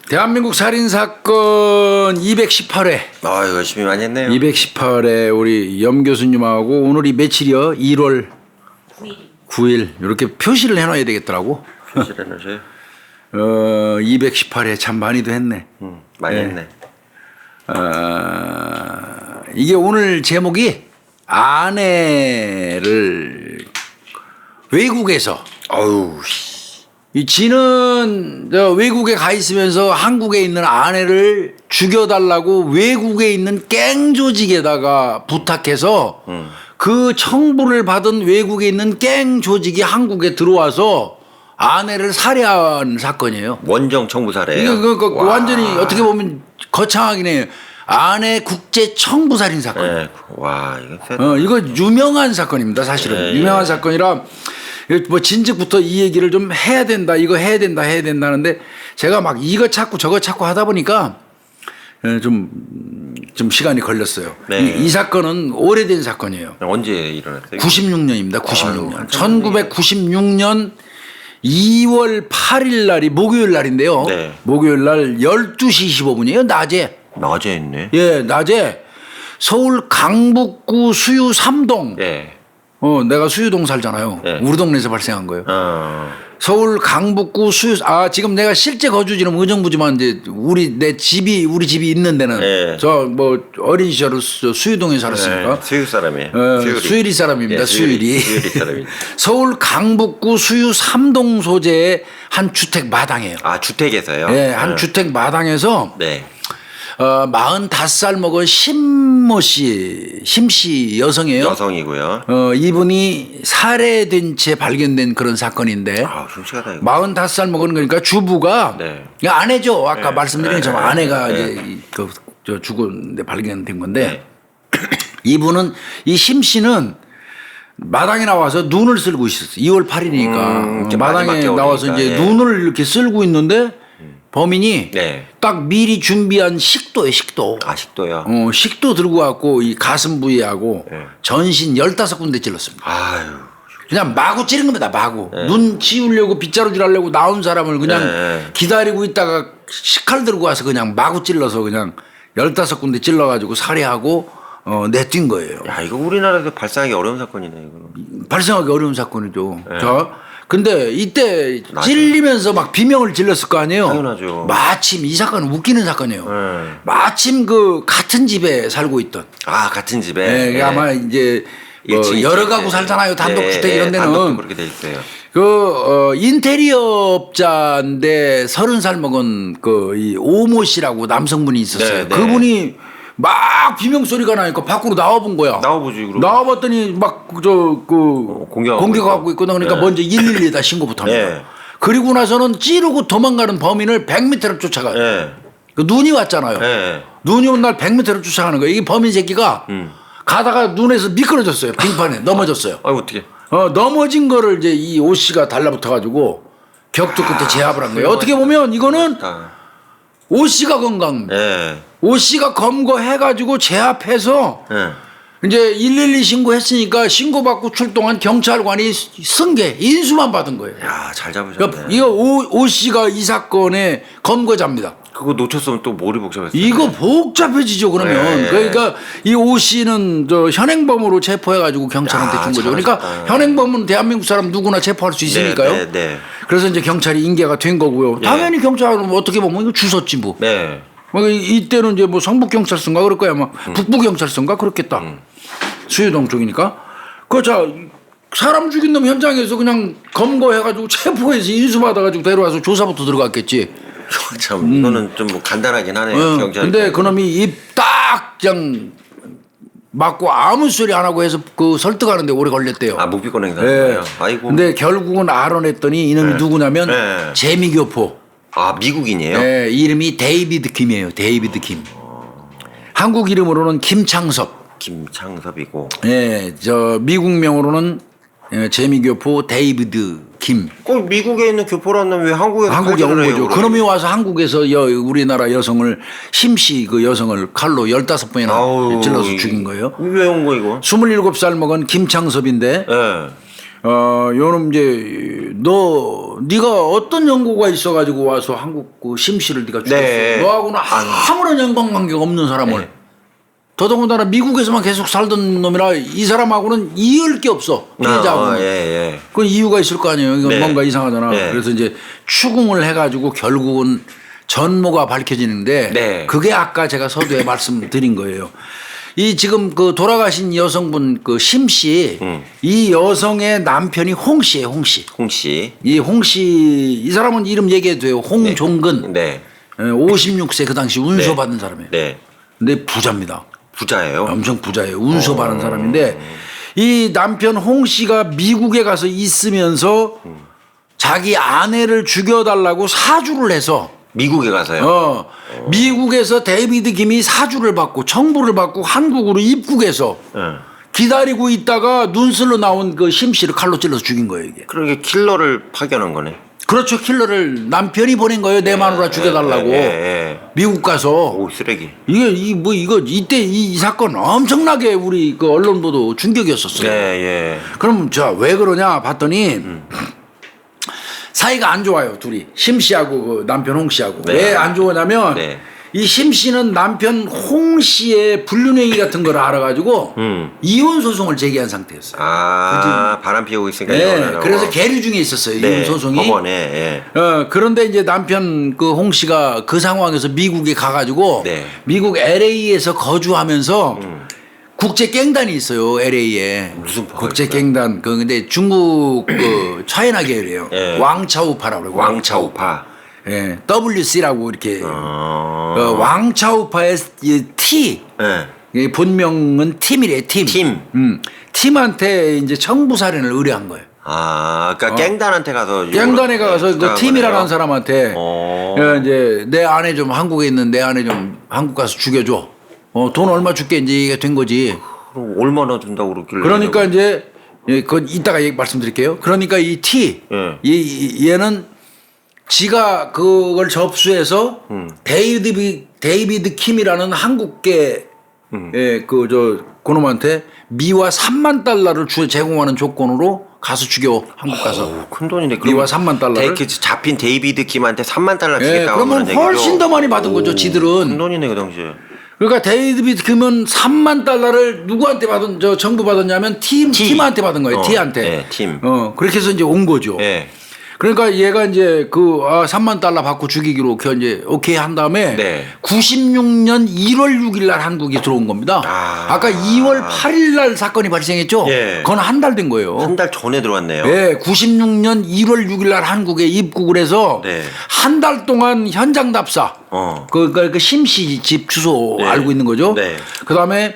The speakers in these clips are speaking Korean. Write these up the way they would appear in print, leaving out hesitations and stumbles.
대한민국 살인사건 218회. 아, 열심히 많이 했네요. 218회 우리 염 교수님하고 오늘이 며칠이요? 1월 9일. 이렇게 표시를 해놔야 되겠더라고. 표시를 해놓으세요. 218회 참 많이도 했네. 많이 네. 했네. 이게 오늘 제목이 아내를 외국에서 어우, 이 지는 저 외국에 가 있으면서 한국에 있는 아내를 죽여달라고 외국에 있는 갱 조직에다가 부탁해서 그 청부를 받은 외국에 있는 갱 조직이 한국에 들어와서 아내를 살해한 사건이에요. 원정 청부 살해예요. 이거 완전히 어떻게 보면 거창하긴 해요. 아내 국제 청부 살인 사건. 네. 와, 이거 이거 유명한 사건입니다. 사실은 네, 유명한 사건이라 뭐 진즉부터 이 얘기를 좀 해야 된다, 이거 해야 된다는데 제가 막 이거 찾고 저거 찾고 하다 보니까 좀 시간이 걸렸어요. 네. 이 사건은 오래된 사건이에요. 언제 일어났어요? 96년입니다. 96년. 아유, 1996년 2월 8일 날이 목요일 날인데요. 네. 목요일 날 12시 25분이에요. 낮에. 낮에 있네. 예, 낮에 서울 강북구 수유 3동. 예. 내가 수유동 살잖아요. 네. 우리 동네에서 발생한 거예요. 서울 강북구 지금 내가 실제 거주지는 의정부지만 이제 우리 집이 있는 데는 네. 저 뭐 어린 시절 수유동에 살았으니까. 네. 수유 사람이에요. 수유리 사람입니다. 예, 수유리. 수유리 사람입니다. 서울 강북구 수유 3동 소재의 한 주택 마당이에요. 아, 주택에서요? 네, 한 주택 마당에서 네. 45살 먹은 심씨 여성이에요. 여성이고요. 이분이 살해된 채 발견된 그런 사건인데. 아, 끔찍하다 이거. 45살 먹은 거니까 주부가 네. 아내죠. 아까 말씀드린 저 아내가 네. 이제 저 죽은데 발견된 건데 이분은 이 심씨는 마당에 나와서 눈을 쓸고 있었어요. 2월 8일이니까 이제 마당에 마지막 나와서 겨울이니까, 이제 예. 눈을 이렇게 쓸고 있는데 범인이 네. 딱 미리 준비한 식도예요. 식도. 아, 식도요? 식도 들고 왔고 이 가슴 부위하고 네. 전신 15군데 찔렀습니다. 아유. 그냥 마구 찌른 겁니다. 마구. 눈 치우려고 빗자루질 하려고 나온 사람을 그냥 네. 기다리고 있다가 식칼 들고 와서 그냥 마구 찔러서 그냥 15군데 찔러가지고 살해하고 내뛴 거예요. 야, 이거 우리나라에서 발생하기 어려운 사건이네, 이거는. 발생하기 어려운 사건이죠. 네. 자, 근데 이때 맞아. 찔리면서 막 비명을 질렀을 거 아니에요. 당연하죠. 마침 이 사건은 웃기는 사건이에요. 네. 마침 그 같은 집에 살고 있던. 아, 같은 집에. 네, 예. 아마 이제 뭐 1층, 여러 2층. 가구 살잖아요. 단독주택 예, 이런 데는. 단독도 그렇게 돼 있어요. 인테리어업자인데 30살 먹은 이 오모 씨라고 남성분이 있었어요. 네, 네. 그분이 막 비명 소리가 나니까 밖으로 나와본 거야. 나와보지, 그럼. 나와봤더니 막 공격하고 있거든. 그러니까 네. 먼저 112에다 신고부터 합니다. 네. 그리고 나서는 찌르고 도망가는 범인을 100m를 쫓아가요. 예. 그 눈이 왔잖아요. 예. 눈이 온 날 100m를 쫓아가는 거예요. 이게 범인 새끼가 가다가 눈에서 미끄러졌어요. 빙판에 넘어졌어요. 아유, 어떻게. 넘어진 거를 이제 이 오 씨가 달라붙어 가지고 격투 끝에 제압을 한 거예요. 어떻게 보면 이거는 오 씨가 건강. 예. 오 씨가 검거해 가지고 제압해서 예. 이제 112 신고했으니까 신고받고 출동한 경찰관이 승계 인수만 받은 거예요. 야, 잘 잡으셨네. 그러니까 이거 오 씨가 이 사건의 검거자입니다. 그거 놓쳤으면 또 머리 복잡했어요. 이거 복잡해지죠 그러면. 네. 그러니까 이 오 씨는 현행범으로 체포해가지고 경찰한테 야, 준 거죠. 그러니까 잘하셨다. 현행범은 대한민국 사람 누구나 체포할 수 있으니까요. 네, 네. 그래서 이제 경찰이 인계가 된 거고요. 네. 당연히 경찰은 어떻게 보면 이거 주웠지 뭐. 네. 이때는 이제 뭐 성북 경찰서인가 그럴 거야 아마 북부 경찰서인가 그렇겠다. 수유동 쪽이니까. 자 사람 죽인 놈 현장에서 그냥 검거해가지고 체포해서 인수받아가지고 데려와서 조사부터 들어갔겠지. 참 이거는 좀 뭐 간단하긴 하네요. 경찰. 근데 그놈이 입 딱 그냥 맞고 아무 소리 안 하고 해서 설득하는데 오래 걸렸대요. 아, 묵비권 행사. 네. 아이고. 근데 결국은 알아냈더니 이놈이 누구냐면 네. 재미교포. 아, 미국인이에요? 네, 이름이 데이비드 김이에요. 데이비드 김. 한국 이름으로는 김창섭. 김창섭이고. 네, 미국명으로는 재미교포 데이비드 김. 꼭 미국에 있는 교포라는 왜 한국에 한국에 온 거죠. 그놈이 와서 한국에서 우리나라 여성을 심씨 그 여성을 칼로 15번이나 아우, 찔러서 죽인 거예요. 왜 온 거 이거? 27살 먹은 김창섭인데 예. 요놈 이제 네가 어떤 연고가 있어가지고 와서 한국 그 심씨를 네가 죽였어. 네. 너하고는 아무런 연관관계가 없는 사람을. 네. 더더군다나 미국에서만 계속 살던 놈이라 이 사람하고는 이을 게 없어. 피해자하고는. 예. 그건 이유가 있을 거 아니에요. 이건 네. 뭔가 이상하잖아. 네. 그래서 이제 추궁을 해가지고 결국은 전모가 밝혀지는데 네. 그게 아까 제가 서두에 말씀드린 거예요. 이 지금 그 돌아가신 여성분 그 심씨 이 여성의 남편이 홍씨예요. 홍씨. 홍씨. 이 홍씨 이 사람은 이름 얘기해도 돼요. 홍종근. 네. 56세 그 당시 운소 네. 받은 사람이에요. 네. 근데 부자입니다. 부자예요. 엄청 부자예요. 운소 받은 사람인데 이 남편 홍 씨가 미국에 가서 있으면서 자기 아내를 죽여달라고 사주를 해서 미국에 가서요. 미국에서 데이비드 김이 사주를 받고 청부를 받고 한국으로 입국해서 기다리고 있다가 눈슬로 나온 그 심 씨를 칼로 찔러서 죽인 거예요 이게. 그러게 킬러를 파견한 거네. 그렇죠. 킬러를 남편이 보낸 거예요. 내 마누라 죽여달라고. 미국 가서. 오 쓰레기. 이거 이때 이 사건 엄청나게 우리 그 언론 보도 충격이었었어요. 예. 그럼 저 왜 그러냐 봤더니 사이가 안 좋아요 둘이 심 씨하고 그 남편 홍 씨하고. 네. 왜 안 좋으냐면 네. 이 심 씨는 남편 홍 씨의 불륜행위 같은 걸 알아가지고 이혼 소송을 제기한 상태였어요. 바람 피우고 있으니까 네, 이혼하라고. 그래서 계류 중에 있었어요. 이혼 소송이. 법원에. 그런데 이제 남편 그 홍 씨가 그 상황에서 미국에 가가지고 네. 미국 LA에서 거주하면서 국제 갱단이 있어요. LA에. 무슨 파가 국제 있어요? 갱단. 근데 중국 그 차이나 계열이에요. 예. 왕차우파라고 그래요. 왕차우파. 예. WC라고 이렇게 왕차우파의 이 T. 예. 이 본명은 팀이래. 팀. 팀한테 이제 청부살인을 의뢰한 거예요. 그러니까 갱단한테 가서 갱단에 가서 그 팀이라는 거네요. 사람한테 이제 내 아내 좀 한국에 있는 내 아내 좀 한국 가서 죽여줘. 돈 얼마 줄게 이제 이게 된 거지. 그럼 얼마나 준다고 그러길래. 그러니까 이제 그건 이따가 말씀드릴게요. 그러니까 이 T 얘는 지가 그걸 접수해서 데이비드 킴이라는 한국계 그놈한테 미화 3만 달러를 제공하는 조건으로 가서 죽여 한국 가서. 큰 돈이네. 미화 3만 달러를. 잡힌 데이비드 김한테 3만 달러 주겠다고 그러면 하는 훨씬 얘기죠. 더 많이 받은 거죠. 큰 지들은. 돈이네 그 당시에. 그러니까 데이비드 김은 3만 달러를 누구한테 받은 정부 받았냐면 팀한테 받은 거예요. T한테. 네, 팀. 그렇게 해서 이제 온 거죠. 네. 그러니까 얘가 이제 3만 달러 받고 죽이기로 이제 오케이 한 다음에 네. 96년 1월 6일 날 한국에 들어온 겁니다. 아까 2월 8일 날 사건이 발생했죠. 예. 그건 한 달 된 거예요. 한 달 전에 들어왔네요. 네, 96년 1월 6일 날 한국에 입국을 해서 네. 한 달 동안 현장 답사. 그 심씨 집 주소 네. 알고 있는 거죠. 네. 그다음에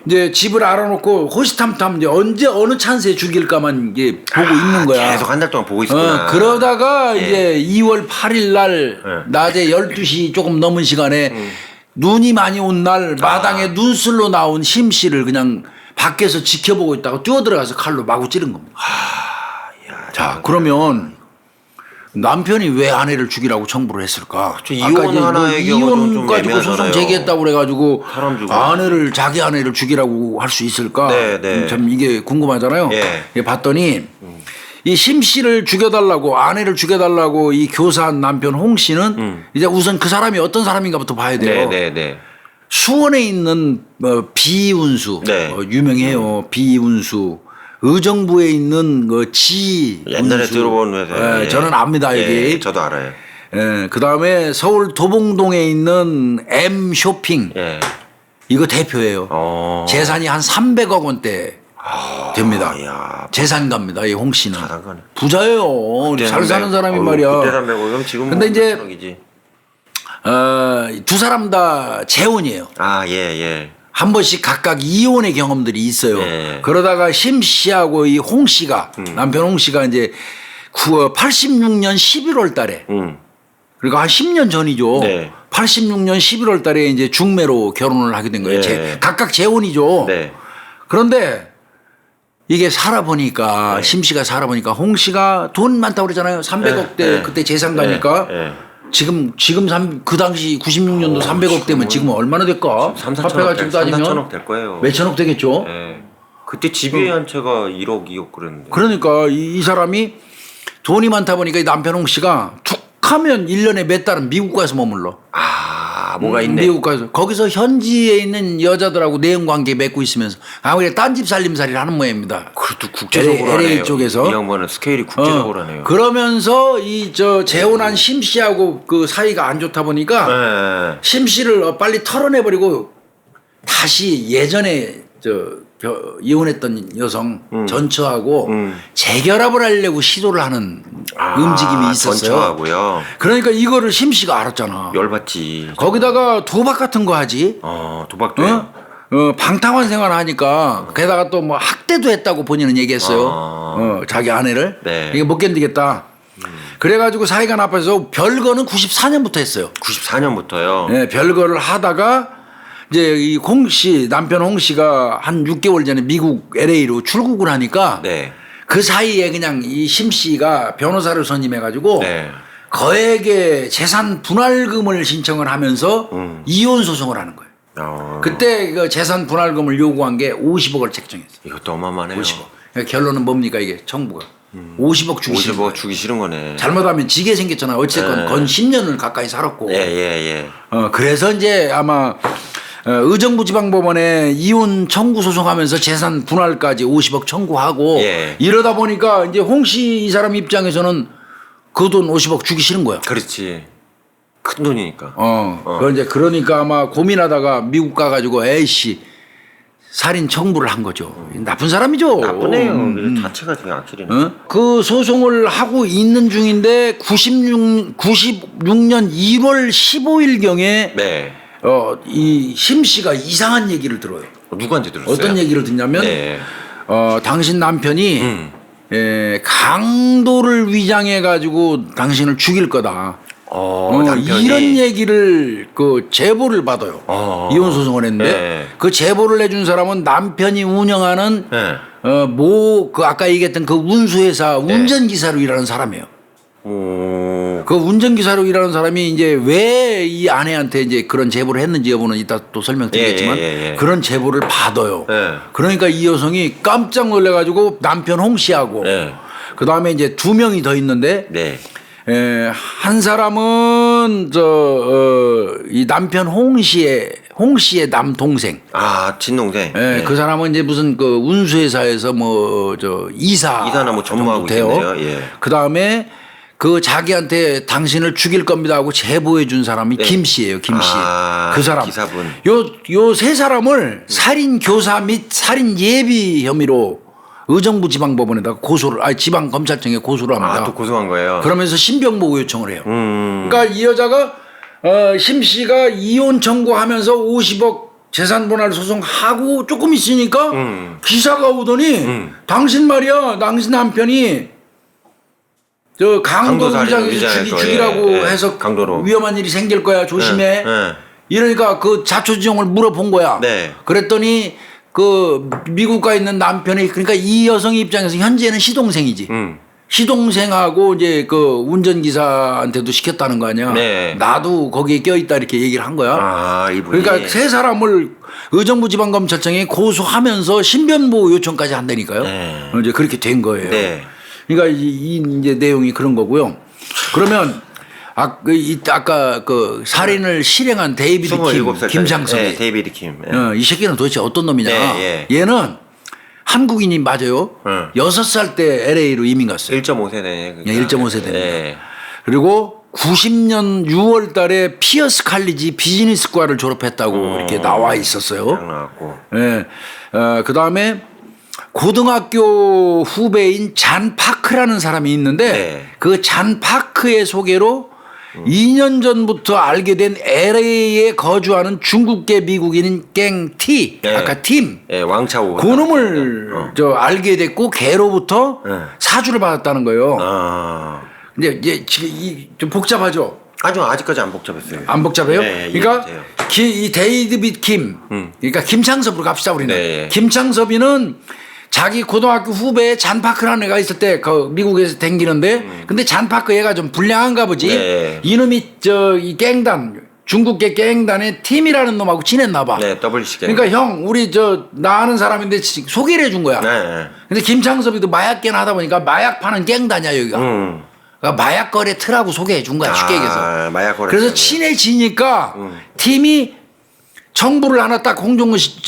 이제 집을 알아놓고 호시탐탐 이제 언제 어느 찬스에 죽일까만 이게 보고 있는 거야. 계속 한 달 동안 보고 있었구나. 그러다가 이제 2월 8일 날 낮에 12시 조금 넘은 시간에 눈이 많이 온 날 마당에 눈슬로 나온 심씨를 그냥 밖에서 지켜보고 있다가 뛰어들어가서 칼로 마구 찌른 겁니다. 자, 그러면 남편이 왜 아내를 죽이라고 청부를 했을까? 이혼 하나의 이혼 경우는 좀 가지고 소송 애매하잖아요. 제기했다고 그래가지고 사람 죽어. 자기 아내를 죽이라고 할 수 있을까? 네. 참 이게 궁금하잖아요. 예. 봤더니 이 심 씨를 죽여달라고 아내를 죽여달라고 이 교사한 남편 홍 씨는 이제 우선 그 사람이 어떤 사람인가부터 봐야 돼요. 네. 수원에 있는 비운수 네. 유명해요. 비운수. 의정부에 있는 옛날에 운수. 들어본 회사. 예, 저는 압니다 여기. 예, 저도 알아요. 그 다음에 서울 도봉동에 있는 M 쇼핑. 예. 이거 대표예요. 재산이 한 300억 원대 됩니다. 야, 재산가입니다. 이 홍 씨는. 자산가네. 부자예요. 잘 사는 사람이 말이야. 그때 300억 지금 근데 이제 300억이지. 두 사람 다 재혼이에요. 예. 한 번씩 각각 이혼의 경험들이 있어요. 네. 그러다가 심 씨하고 이 홍 씨가 남편 홍 씨가 이제 86년 11월 달에 그러니까 한 10년 전이죠. 네. 86년 11월 달에 이제 중매로 결혼을 하게 된 거예요. 네. 각각 재혼이죠. 네. 그런데 이게 살아보니까 심 씨가 살아보니까 홍 씨가 돈 많다고 그러잖아요. 300억대 그때 재산가니까. 지금 그 당시 96년도 300억 대면 지금 얼마나 될까? 3, 4천억 화폐가 지금 따지면 3, 4천억 될 거예요. 몇천억 되겠죠. 그때 집이 한 채가 1억 2억 그랬는데. 그러니까 이 사람이 돈이 많다 보니까 이 남편 홍 씨가 툭 하면 1년에 몇 달은 미국 가서 머물러. 아, 뭐가 있네. 미국 가서 거기서 현지에 있는 여자들하고 내연 관계 맺고 있으면서 아무래도 딴집 살림살이를 하는 모양입니다. 그것도 국제적으로 LA 하네요. 쪽에서. 이 양반은 스케일이 국제적으로 하네요. 그러면서 이 저 재혼한 심 씨하고 그 사이가 안 좋다 보니까 네. 심 씨를 빨리 털어내버리고 다시 예전에 이혼했던 여성 전처하고 재결합을 하려고 시도를 하는 움직임이 있었어요. 전처하고요. 그러니까 이거를 심 씨가 알았잖아. 열받지. 거기다가 도박 같은 거 하지. 도박도 해요. 방탕한 생활 하니까 게다가 또 뭐 학대도 했다고 본인은 얘기했어요. 자기 아내를. 네. 이게 못 견디겠다. 그래가지고 사이가 나빠서 별거는 94년부터 했어요. 94년부터요. 네, 별거를 하다가 이제 이 홍 씨, 남편 홍 씨가 한 6개월 전에 미국 LA로 출국을 하니까 네. 그 사이에 그냥 이 심 씨가 변호사를 선임해가지고 네. 거액의 재산 분할금을 신청을 하면서 이혼 소송을 하는 거예요. 그때 그 재산 분할금을 요구한 게 50억을 책정했어요. 이것도 어마어마하네요. 50억. 그러니까 결론은 뭡니까 이게 청구가 50억 주기 싫은 50억 거예요. 주기 싫은 거네. 잘못하면 지게 생겼잖아. 어쨌건 건 10년을 가까이 살았고. 예. 그래서 이제 아마 의정부 지방법원에 이혼 청구 소송하면서 재산 분할까지 50억 청구하고 예. 이러다 보니까 이제 홍 씨 이 사람 입장에서는 그 돈 50억 주기 싫은 거야. 그렇지. 큰 돈이니까. 그 이제 그러니까 아마 고민하다가 미국 가가지고 에이씨 살인 청구를 한 거죠. 나쁜 사람이죠. 나쁘네요. 자체가 되게 악질이네. 그 소송을 하고 있는 중인데 96년 1월 15일경에 네. 이 심 씨가 이상한 얘기를 들어요. 누구한테 들었어요? 어떤 얘기를 듣냐면 네. 당신 남편이 강도를 위장해 가지고 당신을 죽일 거다. 남편이. 이런 얘기를 그 제보를 받아요. 이혼 소송을 했는데 네. 그 제보를 내준 사람은 남편이 운영하는 네. 그 아까 얘기했던 그 운수회사 운전기사로 일하는 사람이에요. 그 운전기사로 일하는 사람이 이제 왜 이 아내한테 이제 그런 제보를 했는지 여부는 이따 또 설명드리겠지만 예. 그런 제보를 받아요. 예. 그러니까 이 여성이 깜짝 놀래가지고 남편 홍 씨하고 네. 그 다음에 이제 2명이 더 있는데 네. 한 사람은 이 남편 홍 씨의 남동생. 친동생. 그 사람은 이제 무슨 그 운수회사에서 이사나 뭐 전무하고 돼요. 있겠네요. 예. 그 다음에 그 자기한테 당신을 죽일 겁니다 하고 제보해 준 사람이 김 씨예요. 김 씨. 그 사람. 기사분. 요 세 사람을 살인 교사 및 살인 예비 혐의로 의정부 지방법원에다가 지방 검찰청에 고소를 합니다. 또 고소한 거예요. 그러면서 신병보호 요청을 해요. 그러니까 이 여자가 심 씨가 이혼 청구하면서 50억 재산 분할 소송하고 조금 있으니까 기사가 오더니 당신 말이야, 당신 남편이 강도 위장해서 죽이라고 해서 강도로. 위험한 일이 생길 거야, 조심해. 네. 이러니까 그 자초지종을 물어본 거야. 네. 그랬더니 그 미국 가 있는 남편이, 그러니까 이 여성 입장에서 현재는 시동생이지. 시동생하고 이제 그 운전기사한테도 시켰다는 거 아니야. 네. 나도 거기에 껴있다 이렇게 얘기를 한 거야. 이분이. 그러니까 세 사람을 의정부 지방검찰청에 고소하면서 신변보호 요청까지 한다니까요. 네. 이제 그렇게 된 거예요. 네. 그러니까 이제 내용이 그런 거고요. 그러면 아까 그 살인을 실행한 데이비드 킴, 27살 김상섭이. 네, 데이비드 킴. 이 새끼는 도대체 어떤 놈이냐. 네, 얘는 한국인이 맞아요. 6살 때 LA로 이민 갔어요. 1.5세대네. 1.5세대입니다. 네. 그리고 90년 6월 달에 피어스 칼리지 비즈니스과를 졸업했다고 이렇게 나와 있었어요. 나왔고. 예. 그 다음에 고등학교 후배인 잔 파크라는 사람이 있는데 네. 그 잔 파크의 소개로 2년 전부터 알게 된 LA에 거주하는 중국계 미국인인 갱 T, 네. 아까 팀. 예, 왕차오. 그 놈을 알게 됐고 걔로부터 사주를 받았다는 거예요. 근데 이제 지금 좀 복잡하죠. 아직까지 안 복잡했어요. 안 복잡해요? 네, 그러니까 이해돼요. 이 데이비드 킴, 그러니까 김창섭으로 갑시다 우리는. 네. 김창섭이는 자기 고등학교 후배에 잔 파크라는 애가 있을 때 그 미국에서 댕기는데 근데 잔 파크 얘가 좀 불량한가 보지. 네. 이놈이 이 갱단 중국계 갱단의 팀이라는 놈하고 지냈나 봐. 네, WC 갱. 그러니까 형 우리 나 아는 사람인데 소개를 해준 거야. 네. 근데 김창섭이도 마약계나 하다 보니까 마약 파는 갱단이야 여기가. 그러니까 마약 거래 틀하고 소개해 준 거야 쉽게 얘기해서. 마약 거래. 그래서 친해지니까 팀이 정부를 하나 딱 홍종근 씨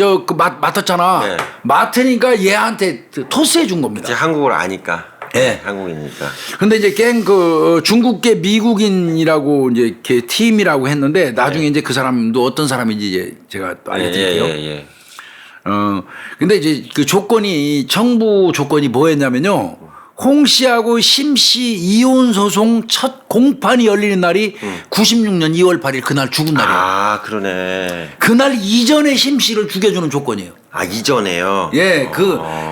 맡았잖아. 네. 맡으니까 얘한테 토스해 준 겁니다. 이제 한국을 아니까. 네. 한국이니까. 근데 이제 중국계 미국인이라고 이제 이렇게 팀이라고 했는데 나중에 이제 그 사람도 어떤 사람인지 이제 제가 또 알려드릴게요. 예. 근데 이제 그 정부 조건이 뭐였냐면요. 홍 씨하고 심 씨 이혼 소송 첫 공판이 열리는 날이 96년 2월 8일 그날 죽은 날이에요. 아, 그러네. 그날 이전에 심 씨를 죽여주는 조건이에요. 아, 이전에요? 예,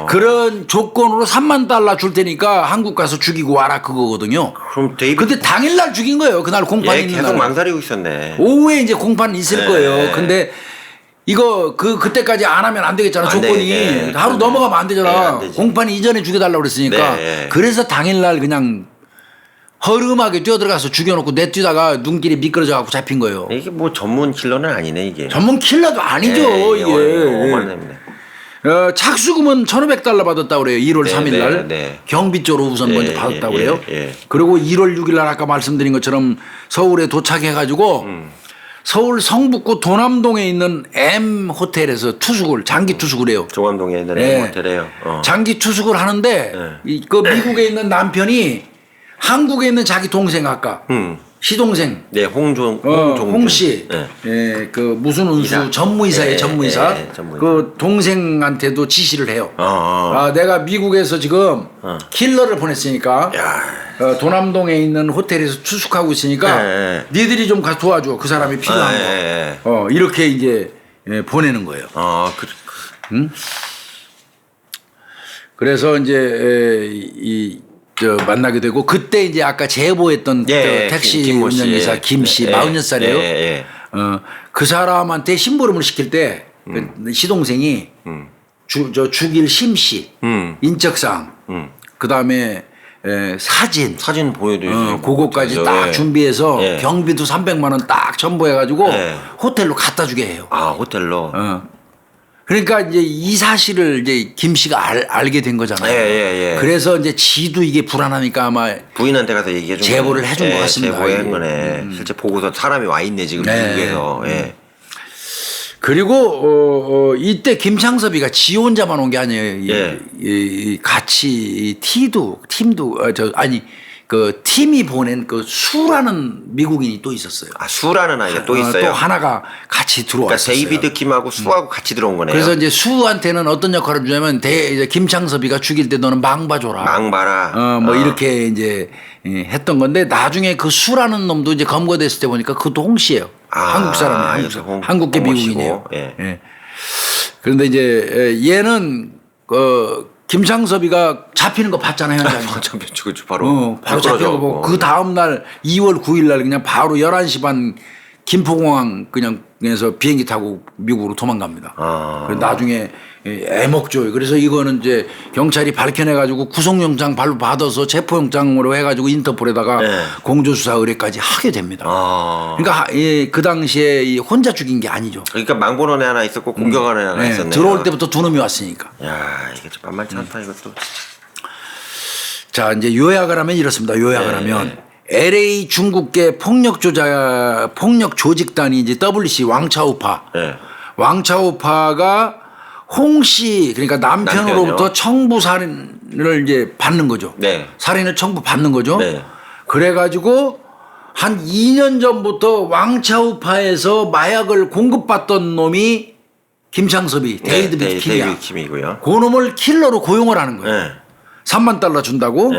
그런 조건으로 3만 달러 줄 테니까 한국 가서 죽이고 와라 그거거든요. 그럼 데이비드. 근데 당일날 죽인 거예요. 그날 공판이 있는 계속 날. 망설이고 있었네. 오후에 이제 공판 있을 네. 거예요. 근데 이거 그때까지 안 하면 안 되겠잖아. 안 조건이. 돼. 하루 네. 넘어가면 안 네, 되잖아. 안 되지. 공판 이전에 죽여달라고 그랬으니까. 네. 그래서 당일날 그냥 허름하게 뛰어들어가서 죽여놓고 내뛰다가 눈길이 미끄러져갖고 잡힌 거예요. 이게 뭐 전문 킬러는 아니네, 이게. 전문 킬러도 아니죠. 이게. 오만nem네. 착수금은 1,500달러 받았다고 그래요. 1월 네, 3일 날. 네. 경비 쪽으로 우선 먼저 받았다고 그래요. 예. 그리고 1월 6일 날 아까 말씀드린 것처럼 서울에 도착해가지고 서울 성북구 도남동에 있는 M 호텔에서 장기 투숙을 해요. 종암동에 있는 네. 호텔에요. 장기 투숙을 하는데 그 미국에 있는 남편이 한국에 있는 자기 동생 아까 시동생 네, 홍 씨, 네. 예, 그 무슨 운수 이사. 전무이사예요, 네, 전무이사. 네, 전무이사. 그 동생한테도 지시를 해요. 어. 아, 내가 미국에서 지금 킬러를 보냈으니까 야. 도남동에 있는 호텔에서 투숙하고 있으니까 네. 니들이 좀 가서 도와줘. 그 사람이 필요한 거. 네. 이렇게 이제 보내는 거예요. 그래서 이제 만나게 되고 그때 이제 아까 제보했던 그 택시 김모 씨. 운전기사 김 씨 46살이에요. 그 사람한테 심부름을 시킬 때 그 시동생이 죽일 심 씨 인적사항 그다음에 사진 보여드리죠. 그거까지 딱 준비해서 예. 경비도 300만 원 딱 첨부해가지고 예. 호텔로 갖다 주게 해요. 아, 호텔로. 그러니까 이제 이 사실을 이제 김 씨가 알게 된 거잖아요. 예. 그래서 이제 지도 이게 불안하니까 아마 부인한테 가서 얘기해 준 제보를 해준 것 같습니다. 제보한 거네. 실제 보고서 사람이 와 있네 지금 네. 미국에서. 예. 그리고 이때 김창섭이가 지 혼자만 온 게 아니에요. 예. 같이 팀도 그 팀이 보낸 그 수라는 미국인이 또 있었어요. 아, 수라는 아이가 또 있어요. 또 하나가 같이 그러니까 들어왔어요. 데이비드 킴하고 수하고 같이 들어온 거네요. 그래서 이제 수한테는 어떤 역할을 주냐면 이제 김창섭이가 죽일 때 너는 망봐줘라. 망봐라. 이렇게 이제 했던 건데 나중에 그 수라는 놈도 이제 검거됐을 때 보니까 그것도 홍 씨예요. 한국 사람이에요. 한국계 미국인이에요. 예. 그런데 이제 얘는 김창섭이가 잡히는 거 봤잖아요. 현장에서. 바로 잡히는 거 보고 그 다음 날 2월 9일 날 그냥 바로 11시 반 김포공항 그냥에서 비행기 타고 미국으로 도망갑니다. 그래서 나중에 애먹죠. 그래서 이거는 이제 경찰이 밝혀내가지고 구속영장 받아서 체포영장으로 해가지고 인터폴에다가 공조수사 의뢰까지 하게 됩니다. 그러니까 그 당시에 혼자 죽인 게 아니죠. 그러니까 망보는 애 하나 있었고 공격하는 애 하나 있었네. 들어올 때부터 두 놈이 왔으니까. 야, 이게 좀 만만치 않다 이것도. 자, 이제 요약을 하면 이렇습니다. 요약을 하면 LA 중국계 폭력 조직단이 이제 WC 왕차우파. 왕차우파가 홍 씨 그러니까 남편으로부터 청부 살인을 이제 받는 거죠. 살인을 청부 받는 거죠. 그래가지고 한 2년 전부터 왕차우파에서 마약을 공급받던 놈이 김창섭이 데이비드 킴이고요. 그 놈을 킬러로 고용을 하는 거예요. 3만 달러 준다고.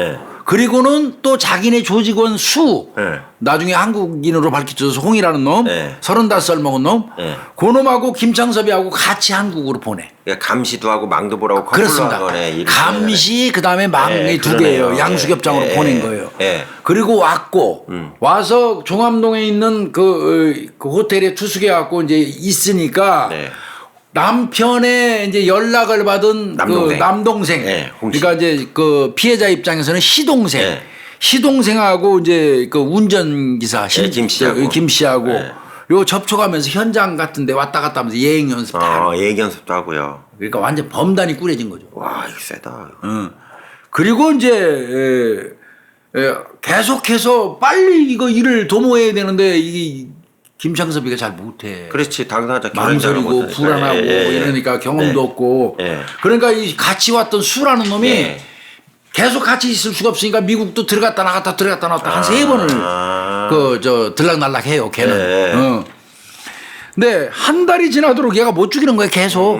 그리고는 또 자기네 조직원 수 나중에 한국인으로 밝혀져서 홍이라는 놈 35살 먹은 놈 그 놈하고 김창섭이하고 같이 한국으로 보내. 그러니까 감시도 하고 망도 보라고 커플로 한 거네. 감시 그다음에 망이 두 개예요. 양수겹장으로 보낸 거예요. 그리고 와서 종암동에 있는 그 호텔에 투숙해 갖고 이제 있으니까 남편의 이제 연락을 받은 남동생. 그러니까 이제 그 피해자 입장에서는 시동생하고 이제 그 운전기사 김 씨하고 요 접촉하면서 현장 같은데 왔다 갔다 하면서 예행 연습 다 하고. 예행 연습도 하고요. 그러니까 완전 범단이 꾸려진 거죠. 와 이거 세다. 그리고 이제 계속해서 빨리 이거 일을 도모해야 되는데 이 김창섭이가 잘 못해. 그렇지 당사자 망설이고 불안하고 이러니까 경험도 없고. 그러니까 이 같이 왔던 수라는 놈이 계속 같이 있을 수가 없으니까 미국도 들어갔다 나갔다 한 3번을 들락날락해요 걔는. 근데 한 달이 지나도록 얘가 못 죽이는 거야 계속.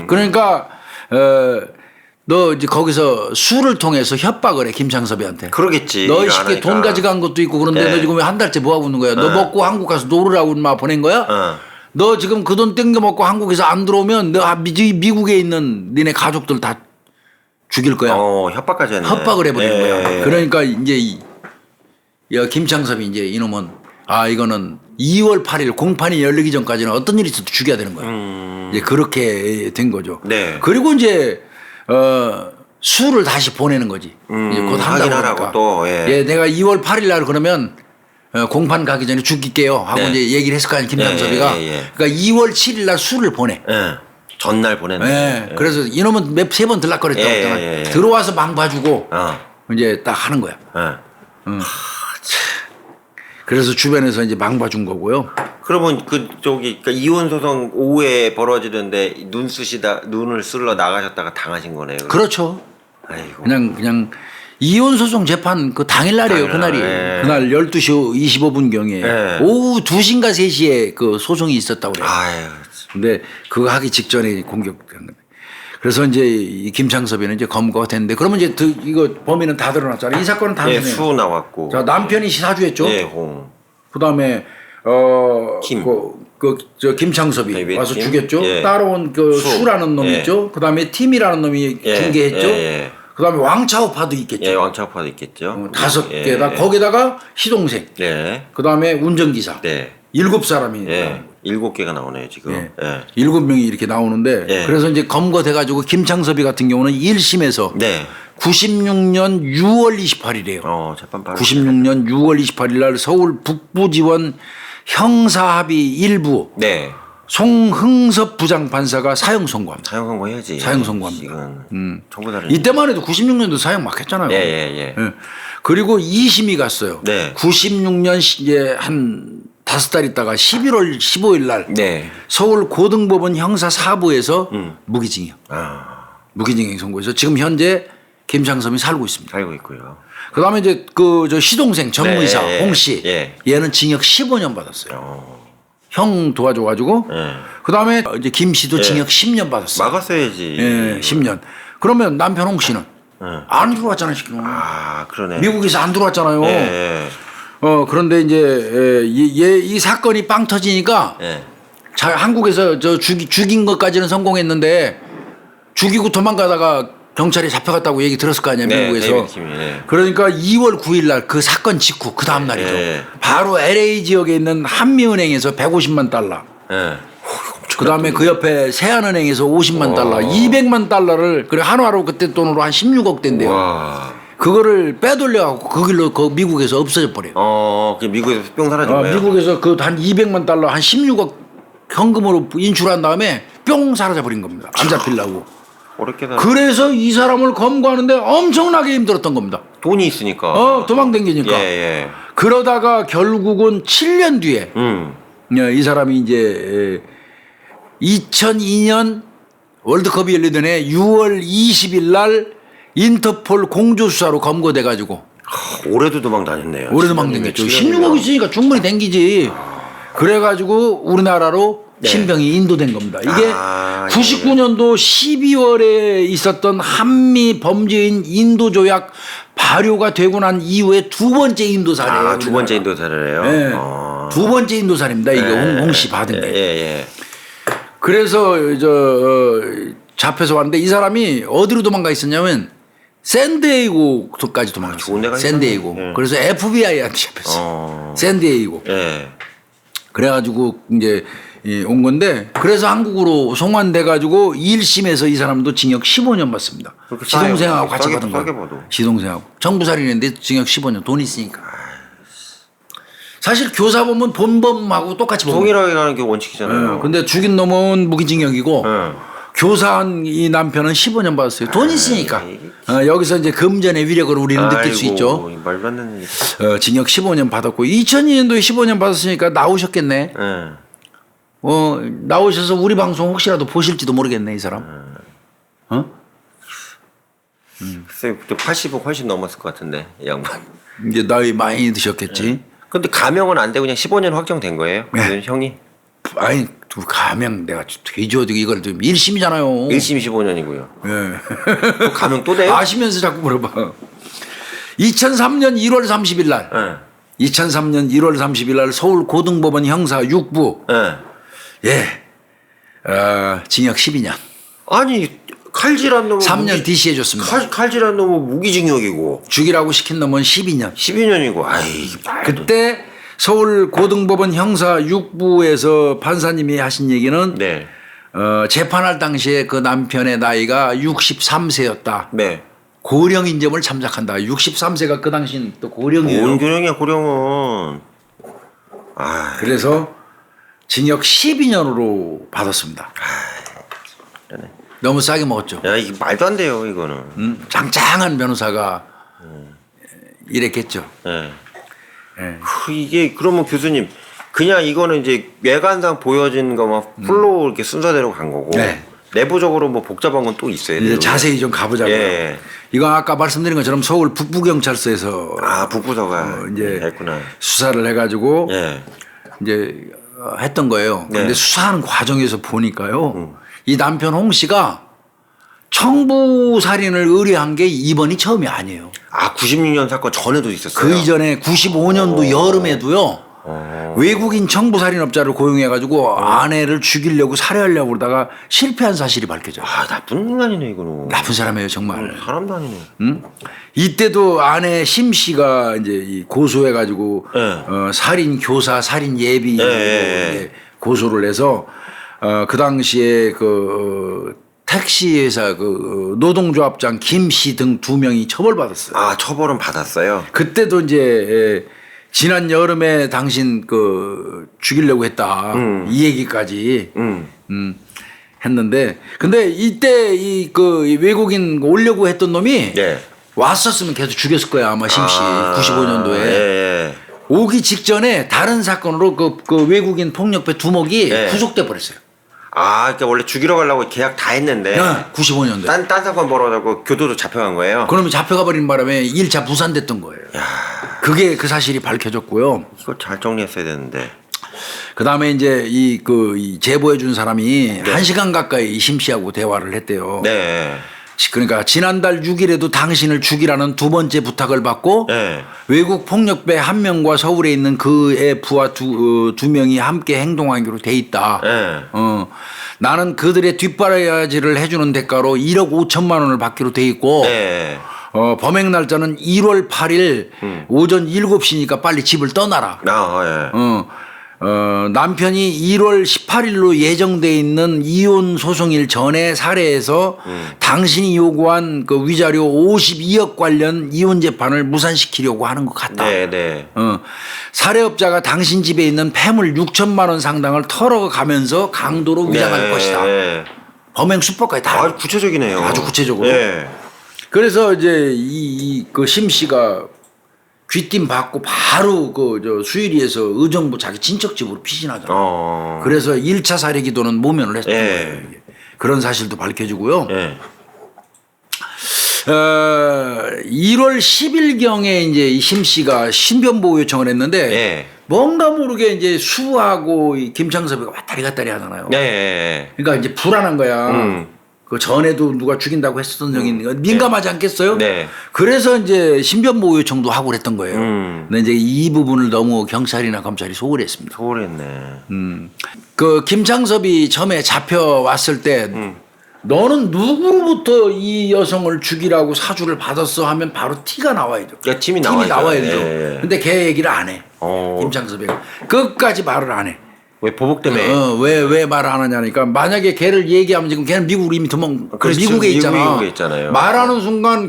그러니까 너 이제 거기서 술을 통해서 협박을 해 김창섭이한테. 그러겠지. 너 쉽게 돈 가져간 것도 있고 그런데 너 지금 왜 한 달째 뭐 하고 있는 거야? 너 먹고 한국 가서 놀으라고 인마 보낸 거야? 너 지금 그 돈 땡겨 먹고 한국에서 안 들어오면 너 미국에 있는 니네 가족들 다 죽일 거야. 협박까지 했네. 협박을 해버리는 거야. 그러니까 이제 김창섭이 이제 이놈은 이거는 2월 8일 공판이 열리기 전까지는 어떤 일이 있어도 죽여야 되는 거야. 이제 그렇게 된 거죠. 네. 그리고 이제 수를 다시 보내는 거지. 이제 곧 한다고 확인하라고 하니까. 또. 내가 2월 8일 날 그러면 공판 가기 전에 죽일게요 하고 이제 얘기를 했을 거 아니야 김창섭이가. 그러니까 2월 7일 날 수를 보내. 전날 보냈네. 그래서 이놈은 세 번 들락거렸다고 했잖아. 들어와서 망 봐주고 이제 딱 하는 거야. 그래서 주변에서 이제 망 봐준 거고요. 그러면 그러니까 이혼 소송 오후에 벌어지는데 눈을 쓸러 나가셨다가 당하신 거네요. 그렇죠. 아이고. 그냥 이혼 소송 재판 그 당일날이에요. 그날이. 그날 12시 25분 경에 오후 2시인가 3시에 그 소송이 있었다고 그래요. 근데 그거 하기 직전에 공격한 건데. 그래서 이제 이 김창섭이는 이제 검거가 됐는데 그러면 이제 이거 범인은 다 드러났잖아요. 이 사건은 단순해요. 수 나왔고. 자, 남편이 사주했죠. 그다음에 김창섭이 와서 죽였죠. 따라온 수라는 놈이 있죠. 그다음에 팀이라는 놈이 중개했죠. 그다음에 왕차오파도 있겠죠. 왕차오파도 있겠죠. 5개다. 거기다가 시동생. 그다음에 운전기사. 7사람이 7개가 나오네요 지금. 7명이 이렇게 나오는데 그래서 이제 검거돼가지고 김창섭이 같은 경우는 1심에서 96년 6월 28일이에요. 재판 바로. 96년 6월 28일 날 서울 북부지원 형사합의 일부 송흥섭 부장판사가 사형 선고합니다. 사형 선고해야지. 사형 선고합니다. 이건 청구자를. 이때만 해도 96년도 사형 막 했잖아요. 그리고 2심이 갔어요. 96년 이제 한 5달 있다가 11월 15일 날 서울 고등법원 형사 4부에서 무기징역. 무기징역 선고해서 지금 현재 김창섭이 살고 있습니다. 살고 있고요. 그다음에 이제 저 시동생 전무이사 홍씨 얘는 징역 15년 받았어요. 형 도와줘가지고 그다음에 이제 김 씨도 징역 10년 받았어요. 막았어야지. 10년. 그러면 남편 홍 씨는 안 들어왔잖아요 지금. 그러네. 미국에서 안 들어왔잖아요. 그런데 이제 이 사건이 빵 터지니까 한국에서 죽인 것까지는 성공했는데 죽이고 도망가다가 경찰이 잡혀갔다고 얘기 들었을 거 아니야 미국에서. 그러니까 2월 9일 날 그 사건 직후 그 다음 날이죠. 바로 LA 지역에 있는 한미은행에서 150만 달러. 그다음에 그 옆에 세안은행에서 50만 달러, 200만 달러를 그래 한화로 그때 돈으로 한 16억 된대요. 그거를 빼돌려갖고 그 길로 미국에서 없어져 버려요. 그 미국에서 뿅 사라진 거예요. 미국에서 그 한 200만 달러 한 16억 현금으로 인출한 다음에 뿅 사라져 버린 겁니다. 안 잡히려고. 그래서 이 사람을 검거하는데 엄청나게 힘들었던 겁니다. 돈이 있으니까. 도망다니니까. 그러다가 결국은 7년 뒤에 이 사람이 이제 2002년 월드컵이 열리던 해 6월 20일 날 인터폴 공조수사로 검거돼 가지고 올해도 도망 다녔네요. 올해 도망 다녔죠. 16억 있으니까 충분히 댕기지. 그래 가지고 우리나라로 신병이 인도된 겁니다. 이게 99년도 12월에 있었던 한미 범죄인 인도 조약 발효가 되고 난 이후에 두 번째 인도 사례예요. 두 번째 인도 사례래요. 두 번째 인도 사례입니다. 이게 홍씨 받은 게. 그래서 잡혀서 왔는데 이 사람이 어디로 도망가 있었냐면 샌디에이고까지 도망갔어요. 샌디에이고. 그래서 FBI한테 잡혔어요. 샌디에이고. 그래가지고 이제 온 건데 그래서 한국으로 송환돼 가지고 1심에서 이 사람도 징역 15년 받습니다. 시동생하고 같이 받은 거예요. 시동생하고. 정부살인인데 징역 15년 돈 있으니까. 사실 교사 보면 본범하고 똑같이 보면. 동일하게 가는 게 원칙이잖아요. 근데 죽인 놈은 무기징역이고 교사한 이 남편은 15년 받았어요. 돈 있으니까. 여기서 이제 금전의 위력을 우리는 느낄 수 있죠. 말도 안 되는 일. 징역 15년 받았고 2002년도에 15년 받았으니까 나오셨겠네. 나오셔서 우리 방송 혹시라도 보실지도 모르겠네 이 사람. 글쎄 그때 80억 훨씬 넘었을 것 같은데 이 양반. 이제 나이 많이 드셨겠지. 근데 감형은 안 되고 그냥 15년 확정된 거예요? 네. 형이? 아니 가명 내가 돼지어도 이걸 좀 1심이잖아요. 1심 15년이고요. 예. 또 감형 또 돼요? 아시면서 자꾸 물어봐. 2003년 1월 30일 날. 2003년 1월 30일 날 서울 고등법원 형사 6부. 징역 12년. 아니 칼질한 놈은 3년 DC 해줬습니다. 칼질한 놈은 무기징역이고 죽이라고 시킨 놈은 12년. 12년이고 아이 그때 서울 고등법원 형사 6부에서 판사님이 하신 얘기는 네. 재판할 당시에 그 남편의 나이가 63세였다. 네. 고령 인정을 참작한다. 63세가 그 당시 또 고령이에요. 뭔 고령이야 고령은. 그래서 징역 12년으로 받았습니다. 너무 싸게 먹었죠. 야 이게 말도 안 돼요 이거는. 장장한 변호사가 이랬겠죠. 네. 이게 그러면 교수님 그냥 이거는 이제 외관상 보여진 것만 풀로 이렇게 순서대로 간 거고 네. 내부적으로 뭐 복잡한 건 또 있어요. 이제 자세히 좀 가보자고요. 예. 이거 아까 말씀드린 것처럼 서울 북부경찰서에서 북부서가 이제 했구나. 수사를 해가지고 예. 이제 했던 거예요. 그런데 네. 수사하는 과정에서 보니까요, 이 남편 홍 씨가 청부 살인을 의뢰한 게 이번이 처음이 아니에요. 96년 사건 전에도 있었어요. 그 이전에 95년도 여름에도요. 외국인 청부 살인업자를 고용해가지고 아내를 죽이려고 살해하려고 그러다가 실패한 사실이 밝혀져요. 나쁜 인간이네 이거는. 나쁜 사람이에요 정말. 사람도 아니네. 이때도 아내 심 씨가 이제 이 고소해가지고 네. 살인 교사, 살인 예비 네. 고소를 해서 그 당시에 그 택시 회사 그 노동조합장 김 씨 등 2명이 처벌받았어요. 처벌은 받았어요. 그때도 이제 지난 여름에 당신 그 죽이려고 했다 이 얘기까지 했는데 근데 이때 이 그 외국인 오려고 했던 놈이 네. 왔었으면 계속 죽였을 거야 아마 심씨 95년도에 예. 오기 직전에 다른 사건으로 그 외국인 폭력배 두목이 네. 구속돼 버렸어요. 그러니까 원래 죽이러 가려고 계약 다 했는데 95년도에. 딴 사건 벌어가지고 교도로 잡혀간 거예요. 그러면 잡혀가 버린 바람에 1차 무산됐던 거예요. 그게 그 사실이 밝혀졌고요. 이거 잘 정리했어야 되는데. 그 다음에 이제 이 제보해 준 사람이 1시간 가까이 심 씨하고 대화를 했대요. 네. 그러니까 지난달 6일에도 당신을 죽이라는 두 번째 부탁을 받고 네. 외국 폭력배 한 명과 서울에 있는 그의 부하 두 명이 함께 행동하기로 돼 있다. 네. 나는 그들의 뒷바라지를 해주는 대가로 1억 5천만 원을 받기로 돼 있고 네. 범행 날짜는 1월 8일 오전 7시니까 빨리 집을 떠나라. 예. 남편이 1월 18일로 예정돼 있는 이혼 소송일 전에 살해해서 당신이 요구한 그 위자료 52억 관련 이혼 재판을 무산시키려고 하는 것 같다. 네. 살해업자가 당신 집에 있는 폐물 6천만 원 상당을 털어가면서 강도로 위장할 것이다. 범행 수법까지 다. 구체적이네요. 아주 구체적으로. 네. 그래서 이제 그 심 씨가 귀띔 받고 바로 수유리에서 의정부 자기 친척 집으로 피신하잖아요. 그래서 1차 살해 기도는 모면을 했던 거예요. 이게. 그런 사실도 밝혀지고요. 1월 10일경에 이제 이 심 씨가 신변보호 요청을 했는데 뭔가 모르게 이제 수하고 이 김창섭이가 왔다리 갔다리 하잖아요. 그러니까 이제 불안한 거야. 그 전에도 누가 죽인다고 했었던 적이 있는 거 민감하지 않겠어요? 네. 그래서 이제 신변보호 요청도 하고 그랬던 거예요. 근데 이제 이 부분을 너무 경찰이나 검찰이 소홀히 했습니다. 소홀했네. 그 김창섭이 처음에 잡혀왔을 때 너는 누구로부터 이 여성을 죽이라고 사주를 받았어 하면 바로 티가 나와야죠. 팀이 나와야죠. 근데 걔 얘기를 안 해. 김창섭이가 끝까지 말을 안 해. 왜 보복 때문에? 왜 말을 안 하냐니까 만약에 걔를 얘기하면 지금 걔는 미국으로 이미 미국에 있잖아. 미국에 있잖아요. 말하는 순간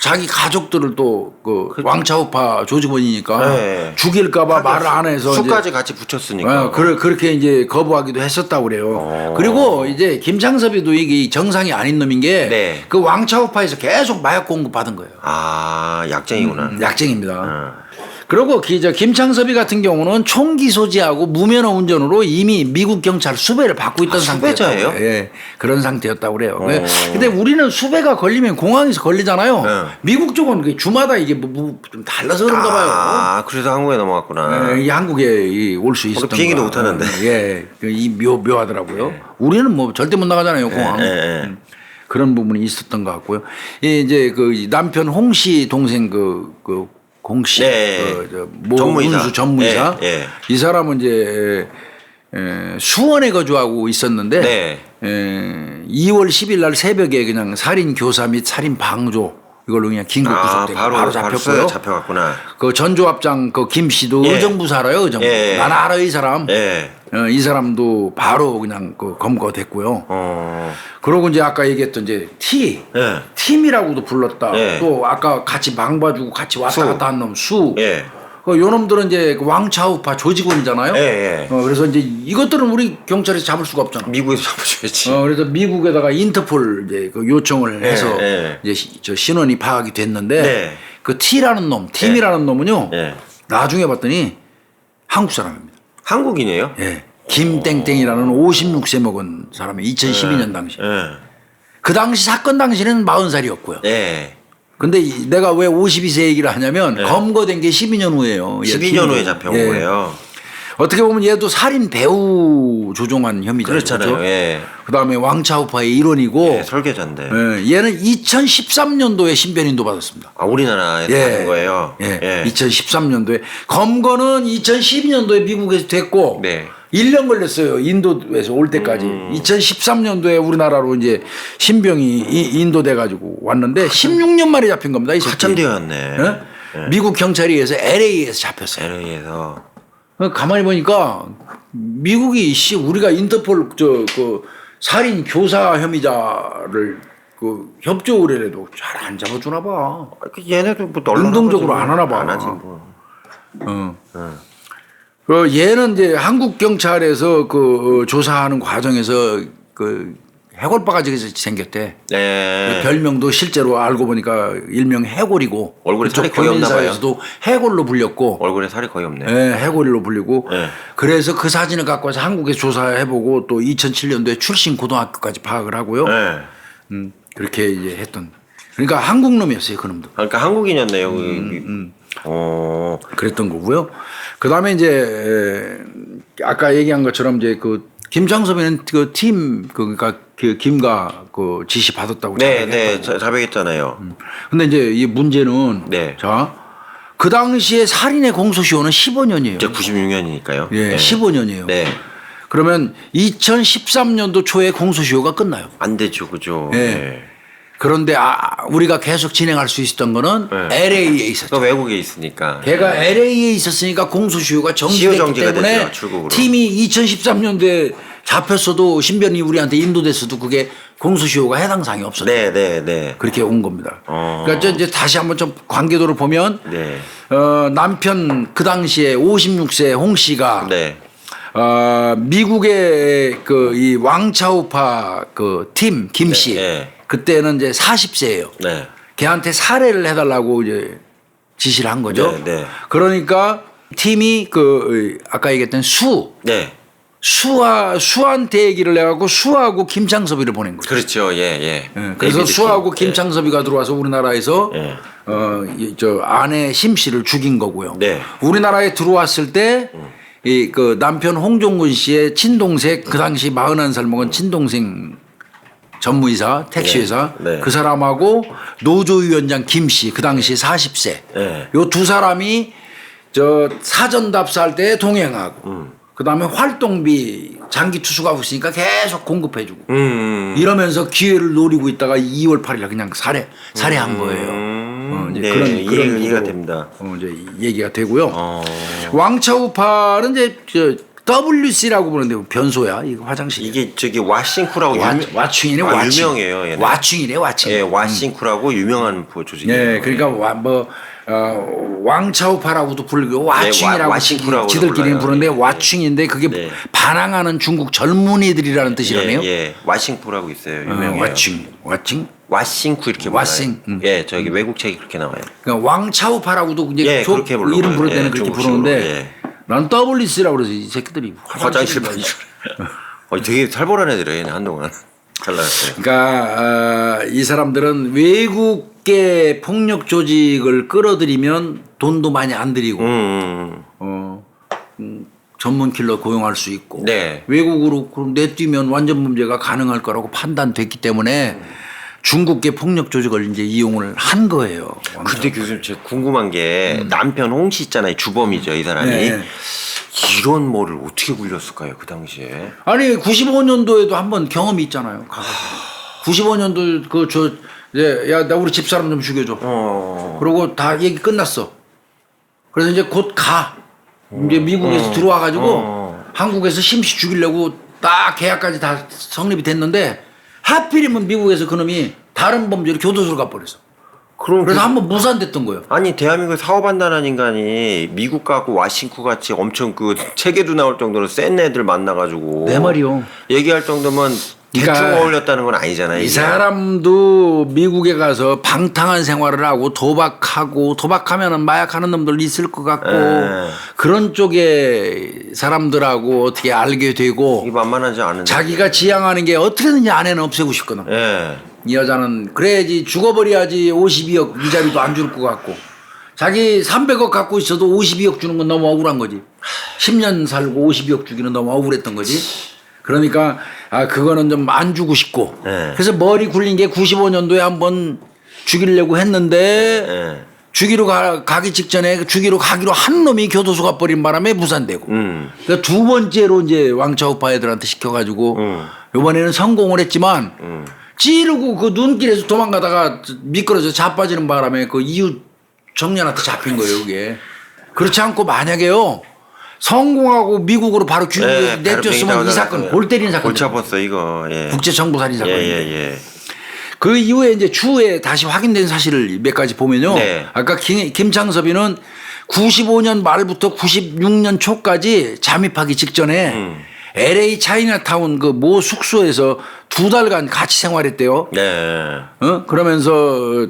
자기 가족들을 또 그 왕차우파 조직원이니까 네. 죽일까봐 말을 안 해서 수까지 같이 붙였으니까. 그렇게 이제 거부하기도 했었다고 그래요. 그리고 이제 김창섭이도 이게 정상이 아닌 놈인 게 네. 그 왕차우파에서 계속 마약 공급 받은 거예요. 아 약쟁이구나. 약쟁입니다. 그리고 김창섭이 같은 경우는 총기 소지하고 무면허 운전으로 이미 미국 경찰 수배를 받고 있던 상태였다고. 수배자예요? 예, 그런 상태였다고 그래요. 근데 우리는 수배가 걸리면 공항에서 걸리잖아요. 미국 쪽은 주마다 이게 좀 달라서 그런가 봐요. 아 그래서 한국에 넘어갔구나. 이 한국에 올 수 있었던 비행기도 거야. 못 타는데. 이 묘하더라고요. 우리는 뭐 절대 못 나가잖아요, 공항. 그런 부분이 있었던 것 같고요. 이제 그 남편 홍 씨 동생 공 씨, 전무이사. 운수 전무이사. 이 사람은 이제 수원에 거주하고 있었는데 2월 10일 날 새벽에 그냥 살인 교사 및 살인 방조 이걸로 그냥 긴급 구속되고 바로 잡혔고요. 잡혀갔구나. 그 전조합장 김 씨도 의정부 살아요, 의정부. 난 알아 이 사람. 이 사람도 바로 그냥 검거됐고요. 그러고 이제 아까 얘기했던 이제 팀이라고도 불렀다. 또 아까 같이 망봐주고 같이 왔다 갔다 한 놈 수. 요 놈들은 이제 왕차우파 조직원이잖아요. 그래서 이제 이것들은 우리 경찰에서 잡을 수가 없잖아. 미국에서 잡아줘야지. 그래서 미국에다가 인터폴 이제 그 요청을 해서 이제 저 신원이 파악이 됐는데 그 팀이라는 놈은요. 나중에 봤더니 한국 사람입니다. 한국인이에요? 김땡땡이라는 56세 먹은 사람이 2012년 당시. 그 당시 사건 당시는 40살이었고요. 근데 내가 왜 52세 얘기를 하냐면 검거된 게 12년 후예요. 12년 후에 잡혀온 거예요. 어떻게 보면 얘도 살인 배후 조종한 혐의잖아요. 그렇잖아요. 그다음에 왕차우파의 일원이고 설계자인데. 얘는 2013년도에 신변인도 받았습니다. 아 우리나라에서 받은 거예요. 2013년도에 검거는 2012년도에 미국에서 됐고 1년 걸렸어요. 인도에서 올 때까지. 2013년도에 우리나라로 이제 신병이 인도돼 가지고 왔는데 16년 만에 잡힌 겁니다. 이 새끼. 한참 되었네. 미국 경찰에 의해서 LA에서 잡혔어요. LA에서. 가만히 보니까 미국이 우리가 인터폴 살인 교사 혐의자를 협조 의뢰를 해도 잘 안 잡아주나 봐. 얘네도 뭐 능동적으로 안 하나 봐. 안 하지 뭐. 얘는 이제 한국 경찰에서 조사하는 과정에서 해골바가지가 생겼대. 별명도 실제로 알고 보니까 일명 해골이고. 얼굴에 살이 거의 없나 봐요. 교민사에서도 해골로 불렸고. 얼굴에 살이 거의 없네. 해골로 불리고. 그래서 그 사진을 갖고 와서 한국에 조사해보고 또 2007년도에 출신 고등학교까지 파악을 하고요. 그렇게 이제 했던. 그러니까 한국 놈이었어요, 그 놈도. 그러니까 한국인이었네요. 그랬던 거고요. 그 다음에 이제 아까 얘기한 것처럼 이제 김창섭이는 그러니까 김가 지시 받았다고. 자백했잖아요. 근데 이제 이 문제는 그 당시에 살인의 공소시효는 15년이에요. 이제 96년이니까요. 15년이에요. 그러면 2013년도 초에 공소시효가 끝나요. 안 되죠, 그죠. 그런데 우리가 계속 진행할 수 있었던 거는 LA에 있었죠. 외국에 있으니까. 걔가 LA에 있었으니까 공소시효가 정지됐기 때문에 됐죠, 출국으로. 팀이 2013년도에 잡혔어도 신변이 우리한테 인도됐어도 그게 공소시효가 해당 사항이 없었어요. 그렇게 온 겁니다. 그러니까 이제 다시 한번 좀 관계도를 보면 남편 그 당시에 56세 홍 씨가 미국의 이 왕차우파 팀 김 씨 그때는 이제 40세예요. 걔한테 살해를 해달라고 이제 지시를 한 거죠. 그러니까 팀이 아까 얘기했던 수한테 얘기를 해갖고 수하고 김창섭이를 보낸 거죠. 그렇죠. 그래서 수하고 김창섭이가 들어와서 우리나라에서 저 아내 심 씨를 죽인 거고요. 우리나라에 들어왔을 때 그 남편 홍종근 씨의 친동생 그 당시 41살 먹은 친동생 전무이사 택시회사 그 사람하고 노조위원장 김 씨 그 당시 40세 요 두 사람이 저 사전 답사할 때 동행하고 그다음에 활동비 장기 투숙하고 있으니까 계속 공급해주고 이러면서 기회를 노리고 있다가 2월 8일 그냥 살해한 거예요. 이제 그런 이해가 됩니다. 이제 얘기가 되고요. 왕차우파는 이제 WC라고 부르는데 변소야 이거 화장실. 이게 저기 와싱쿠라고 와충이네 와충. 유명해요. 얘는. 와충이네 와충. 예, 와싱쿠라고 유명한 조직이에요. 네, 그러니까 왕차오파라고도 불리고 와충이라고 와싱쿠라고 지들끼리는 불러요. 부르는데 와충인데 그게 네. 반항하는 중국 젊은이들이라는 뜻이라네요. 예, 와싱쿠라고 있어요. 유명해요. 와충. 와싱쿠 이렇게 와싱, 불러요. 예, 저기 외국 책이 그렇게 나와요. 그러니까 왕차오파라고도 이제 예, 그렇게 부르고요. 이름 부를 때는 예, 그렇게 중국식으로. 부르는데 예. 난 WC라고 그러지 이 새끼들이 화장실 반줄. 되게 살벌한 애들이에요. 한동안 잘 나갔어요. 그러니까 이 사람들은 외국계 폭력 조직을 끌어들이면 돈도 많이 안 들이고 전문 킬러 고용할 수 있고 네. 외국으로 그럼 내뛰면 완전 문제가 가능할 거라고 판단됐기 때문에 중국계 폭력 조직을 이제 이용을 한 거예요. 근데 교수님 제가 궁금한 게 남편 홍씨 있잖아요. 주범이죠 이 사람이. 네. 이런 뭐를 어떻게 굴렸을까요 그 당시에? 아니 95년도에도 한번 경험이 있잖아요. 95년도 나 우리 집사람 좀 죽여줘. 그러고 다 얘기 끝났어. 그래서 이제 곧 가. 이제 미국에서 들어와가지고 한국에서 심시 죽이려고 딱 계약까지 다 성립이 됐는데 하필이면 미국에서 그놈이 다른 범죄로 교도소로 가버렸어. 그래서 한번 무산됐던 거예요. 아니 대한민국 사업한다는 인간이 미국 가고 와싱쿠 같이 엄청 그 책에도 나올 정도로 센 애들 만나가지고 내 말이요. 얘기할 정도면 대충 그러니까 어울렸다는 건 아니잖아요. 이 이게. 사람도 미국에 가서 방탕한 생활을 하고 도박하면은 마약하는 놈들 있을 것 같고 그런 쪽에 사람들하고 어떻게 알게 되고 이게 만만하지 않은데. 자기가 지향하는 게 어떻게든지 아내는 없애고 싶거든. 예. 이 여자는 그래야지 죽어버려야지 52억 위자료도 안 줄 것 같고 자기 300억 갖고 있어도 52억 주는 건 너무 억울한 거지. 10년 살고 52억 주기는 너무 억울했던 거지. 그러니까 그거는 좀 안 주고 싶고 그래서 머리 굴린 게 95년도에 한번 죽이려고 했는데 죽이러 가기 직전에 죽이러 가기로 한 놈이 교도소 가버린 바람에 무산되고 그러니까 두 번째로 이제 왕차오파 애들한테 시켜가지고 이번에는 성공을 했지만 찌르고 그 눈길에서 도망가다가 미끄러져 자빠지는 바람에 그 이웃 청년한테 잡힌 거예요, 이게. 그렇지 않고 만약에요. 성공하고 미국으로 바로 귀국에 내쫓으면 이 사건 골 때리는 사건. 골치 아팠어 이거. 예. 국제정부살인 사건이에요. 예. 그 이후에 이제 추후에 다시 확인된 사실을 몇 가지 보면요. 네. 아까 김창섭이는 95년 말부터 96년 초까지 잠입하기 직전에 LA 차이나타운 그 모 숙소에서 2달간 같이 생활했대요. 네. 그러면서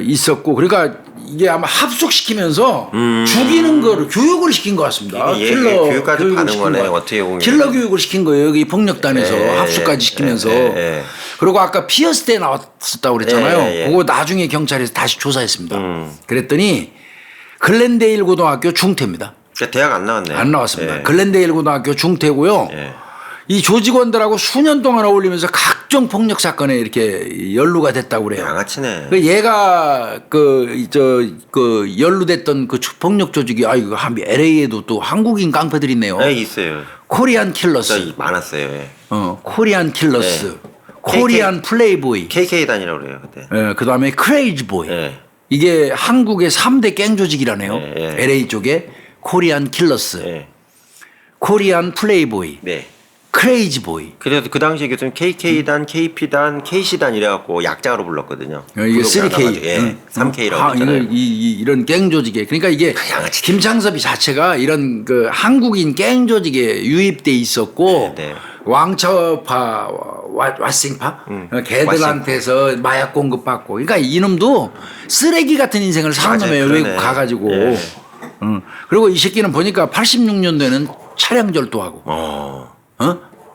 있었고 그러니까 이게 아마 합숙시키면서 죽이는 거를 교육을 시킨 것 같습니다. 킬러 교육까지 교육을 가는 시킨 거네. 거야. 어떻게 보면. 킬러 교육을 시킨 거예요. 여기 폭력단에서 합숙까지 시키면서. 그리고 아까 피어스 때 나왔었다고 그랬잖아요. 그거 나중에 경찰에서 다시 조사했습니다. 그랬더니 글렌데일 고등학교 중퇴입니다. 그러니까 대학 안 나왔네요. 안 나왔습니다. 글렌데일 고등학교 중퇴고요. 이 조직원들하고 수년 동안 어울리면서 각종 폭력 사건에 이렇게 연루가 됐다고 그래요. 양아치네. 얘가 연루됐던 그 폭력 조직이 LA에도 또 한국인 깡패들 있네요. 네, 있어요. 코리안 킬러스. 진짜 많았어요. 예. 코리안 킬러스. 코리안 플레이보이. KK단이라고 그래요 그때. 그다음에 크레이지 보이. 예. 이게 한국의 3대 갱 조직이라네요. LA 쪽에 코리안 킬러스. 코리안 플레이보이. 네. 크레이지 보이. 그래서 그 당시에 교수님 KK단, KP단, KC단 이래갖고 약자로 불렀거든요. 이게 3K. 3K라고 했잖아요. 이런 갱 조직에. 그러니까 이게 양아치. 김창섭이 자체가 이런 그 한국인 갱 조직에 유입돼 있었고 왕차오파 와싱파 걔들한테서 마약 공급받고 그러니까 이놈도 쓰레기 같은 인생을 사는 놈이에요. 외국 가가지고. 그리고 이 새끼는 보니까 86년도에는 차량 절도하고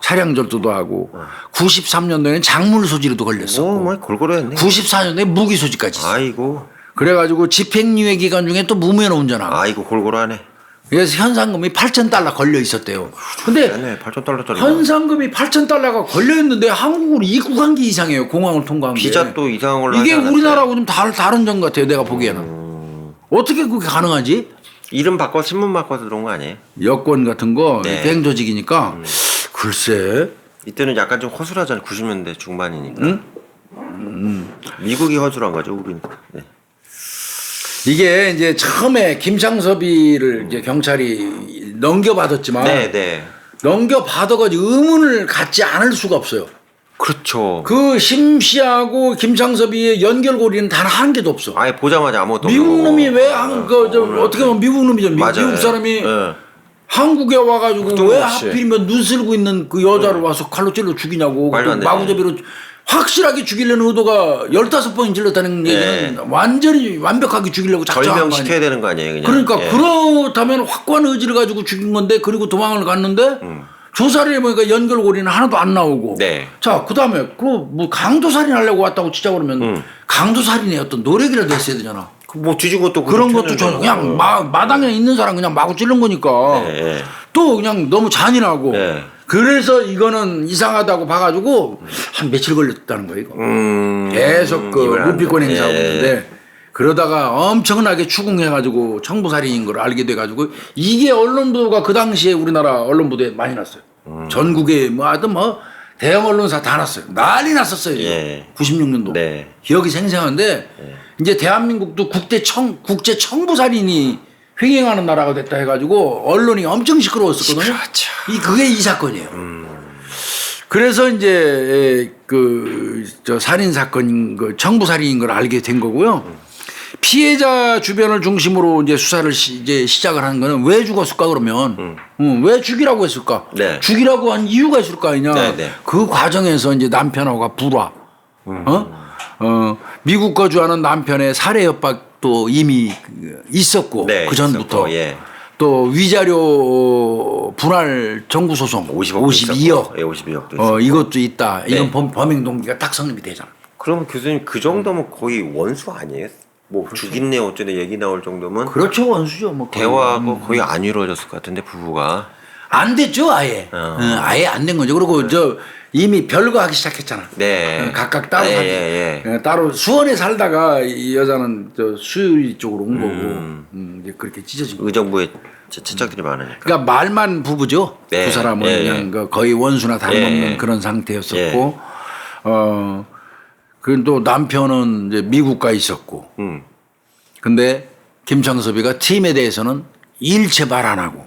차량 절도도 하고 93년도에는 작물 소지로도 걸렸었고 골고루 했네. 94년도에 무기 소지까지 있어. 아이고. 그래가지고 집행유예 기간 중에 또 무면 운전하고. 아이고 골고루 하네. 그래서 현상금이 $8,000 걸려 있었대요. 근데 $8,000짜리. 현상금이 $8,000가 걸려 있는데 한국으로 입국한 게 이상해요. 공항을 통과한 게. 비자 또 이상한 걸로 이게 하지 않았어요? 우리나라하고 좀 다른 점 같아요. 내가 보기에는. 어떻게 그게 가능하지? 이름 바꿔 신문 바꿔서 들어온 거 아니에요? 여권 같은 거 네. 갱 조직이니까 글쎄. 이때는 약간 좀 허술하잖아요. 90년대 중반이니까. 미국이 허술한 거죠, 우리는. 네. 이게 이제 처음에 김창섭이를 이제 경찰이 넘겨받았지만 네, 네. 넘겨받아가지고 의문을 갖지 않을 수가 없어요. 그렇죠. 그 심씨하고 김창섭이의 연결고리는 단 한 개도 없어. 아예 보자마자 아무것도 미국 없는 놈이 거고. 왜 어떻게 보면 미국 놈이죠. 맞아요. 미국 사람이 네. 한국에 와가지고 왜 없이. 하필이면 눈 쓸고 있는 그 여자를 와서 칼로 찔러 죽이냐고. 말도 안 되지. 마구잡이로 확실하게 죽이려는 의도가 15번 찔렀다는 얘기는 완전히 완벽하게 죽이려고 작정한 거 아니에요. 절명시켜야 되는 거 아니에요, 그냥. 그러니까 예. 그렇다면 확고한 의지를 가지고 죽인 건데 그리고 도망을 갔는데 조사를 해보니까 연결고리는 하나도 안 나오고. 네. 자, 그다음에 그 뭐 강도살인 하려고 왔다고 진짜 그러면 강도살인의 어떤 노력이라도 했어야 되잖아. 뭐 뒤지고 또 그런 것도 쳤는데 저 그냥 뭐. 마당에 있는 사람 그냥 마구 찌른 거니까 네. 또 그냥 너무 잔인하고 네. 그래서 이거는 이상하다고 봐가지고 한 며칠 걸렸다는 거예요. 이거. 계속 그 이걸 안 무피권 돼. 행사하고 예. 있는데 그러다가 엄청나게 추궁해가지고 청부살인인 걸 알게 돼가지고 이게 언론보도가 그 당시에 우리나라 언론보도에 많이 났어요. 전국에 뭐 하여튼 뭐 대형 언론사 다 났어요. 난리 났었어요. 예. 96년도. 네. 기억이 생생한데 이제 대한민국도 국제 청부살인이 횡행하는 나라가 됐다 해가지고 언론이 엄청 시끄러웠었거든요. 그렇죠. 그게 이 사건이에요. 그래서 이제 저 살인 사건인 그 청부살인인 걸 알게 된 거고요. 피해자 주변을 중심으로 이제 수사를 이제 시작을 하는 거는 왜 죽었을까 그러면 왜 죽이라고 했을까? 네. 죽이라고 한 이유가 있을 거 아니냐? 네, 네. 그 과정에서 이제 남편하고가 불화. 미국 거주하는 남편의 살해 협박도 이미 있었고 네, 그 전부터 있었고, 예. 또 위자료 분할 정구 소송 52억. 예, 52억도 이것도 있다. 이건 네. 범행 동기가 딱 성립이 되잖아. 그러면 교수님 그 정도면 거의 원수 아니에요? 뭐 죽인네 어쩌네 얘기 나올 정도면 그렇죠, 원수죠. 뭐 거의. 대화가 거의 안 이루어졌을 것 같은데 부부가. 안 됐죠, 아예. 아예 안 된 거죠. 그리고 저 이미 별거 하기 시작했잖아. 네. 각각 따로 예, 살지. 예. 따로 수원에 살다가 이 여자는 저 수유리 쪽으로 온 거고 이제 그렇게 찢어진 거. 의정부에 친척들이 많으니까. 그러니까 말만 부부죠. 네. 두 사람은 예, 그냥 그 거의 원수나 다름없는 예. 그런 상태였었고, 그또 남편은 이제 미국 가 있었고, 근데 김창섭이가 팀에 대해서는 일체 말 안 하고,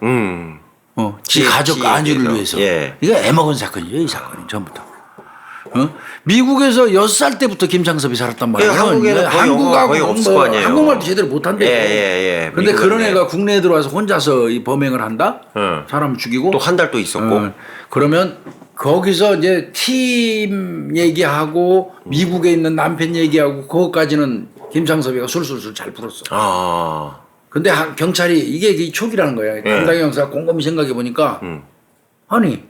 지 가족 안위를 위해서. 예. 이거 애먹은 사건이죠, 이 사건이 전부터. 미국에서 6살 때부터 김창섭이 살았단 말이에요. 예, 한국에는 거의 영어가 거의 없을 거 아니에요. 한국말도 제대로 못한대. 예. 근데 미국은 그런 애가 국내에 들어와서 혼자서 이 범행을 한다? 사람 죽이고. 또 한 달 또 있었고. 그러면 거기서 이제 팀 얘기하고 미국에 있는 남편 얘기하고 그것까지는 김창섭이가 술술술 잘 풀었어. 아. 근데 경찰이 이게 이 촉이라는 거야. 담당 형사가 곰곰이 생각해 보니까 아니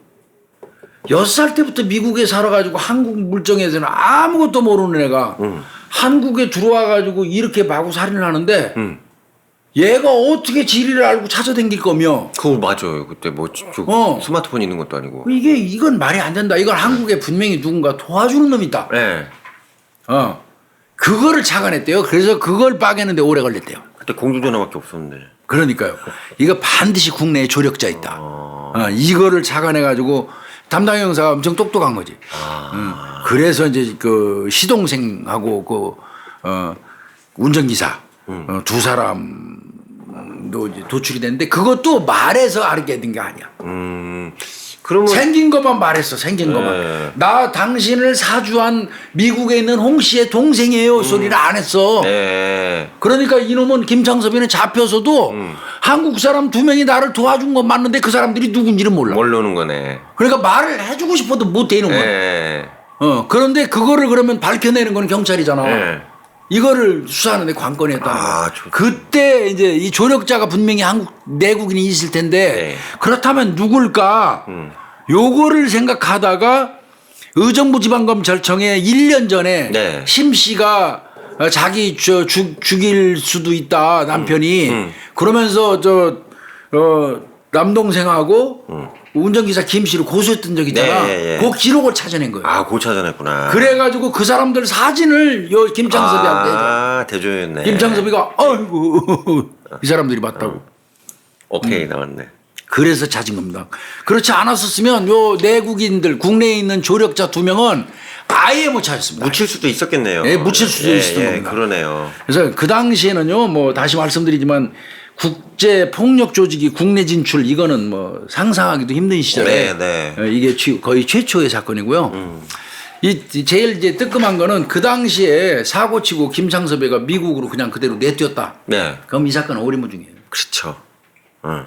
6살 때부터 미국에 살아가지고 한국 물정에서는 아무것도 모르는 애가 한국에 들어와가지고 이렇게 마구 살인을 하는데 얘가 어떻게 지리를 알고 찾아다닐 거며 그거 맞아요. 그때 뭐 스마트폰 있는 것도 아니고. 이건 말이 안 된다. 이건 한국에 분명히 누군가 도와주는 놈이 있다. 네. 그거를 착안했대요. 그래서 그걸 빠개는데 오래 걸렸대요. 그때 공중전화밖에 없었는데. 그러니까요. 이거 반드시 국내에 조력자 있다. 이거를 착안해가지고 담당 형사가 엄청 똑똑한 거지. 그래서 이제 그 시동생하고 그 운전기사 두 사람도 이제 도출이 됐는데 그것도 말해서 알게 된 게 아니야. 그러면 생긴 것만 말했어. 생긴 것만. 나 당신을 사주한 미국에 있는 홍 씨의 동생이에요. 소리를 안 했어. 네. 그러니까 이놈은 김창섭이는 잡혀서도 한국 사람 2명이 나를 도와준 건 맞는데 그 사람들이 누군지는 몰라. 모르는 거네. 그러니까 말을 해주고 싶어도 못 해, 이놈은. 네. 그런데 그거를 그러면 밝혀내는 건 경찰이잖아. 네. 이거를 수사하는데 관건이 했다는 거야. 좋다. 그때 이제 이 조력자가 분명히 한국 내국인이 있을 텐데 네. 그렇다면 누굴까? 요거를 생각하다가 의정부 지방검찰청에 1년 전에 네. 심 씨가 자기 죽일 수도 있다 남편이 그러면서 남동생하고 운전기사 김 씨를 고소했던 적 있잖아. 네. 그 기록을 찾아낸 거예요. 그거 찾아냈구나. 그래가지고 그 사람들 사진을 김창섭이한테 해줘. 대조였네. 김창섭이가 아이고 이 사람들이 맞다고. 오케이 나왔네. 그래서 찾은 겁니다. 그렇지 않았었으면 요 내국인들 국내에 있는 조력자 2명은 아예 못 찾았습니다. 묻힐 수도 있었겠네요. 묻힐 수도 있었던 겁니다. 그러네요. 그래서 그 당시에는요, 뭐 다시 말씀드리지만 국제 폭력 조직이 국내 진출 이거는 뭐 상상하기도 힘든 시절에 네. 이게 거의 최초의 사건이고요. 이 제일 이제 뜨끔한 거는 그 당시에 사고 치고 김창섭이가 미국으로 그냥 그대로 내뛰었다. 네. 그럼 이 사건은 오리무중이에요. 그렇죠.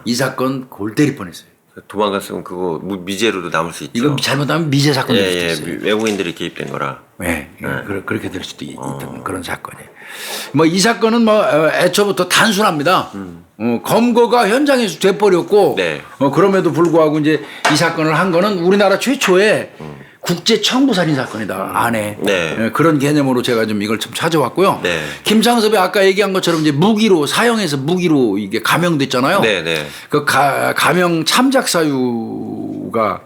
이 사건 골 때릴 뻔했어요. 도망갔으면 그거 미제로도 남을 수 있죠. 이건 잘못하면 미제 사건이 될 수도 있어요. 외국인들이 개입된 거라. 네, 그렇게 될 수도 있던 그런 사건이에요. 뭐 이 사건은 뭐 애초부터 단순합니다. 검거가 현장에서 돼버렸고, 네. 그럼에도 불구하고 이제 이 사건을 한 거는 우리나라 최초의 국제 청부 살인 사건이다 안에 네. 그런 개념으로 제가 좀 이걸 좀 찾아왔고요. 네. 김창섭이 아까 얘기한 것처럼 이제 무기로 사형해서 무기로 이게 감형됐잖아요. 네. 그 감형 참작 사유가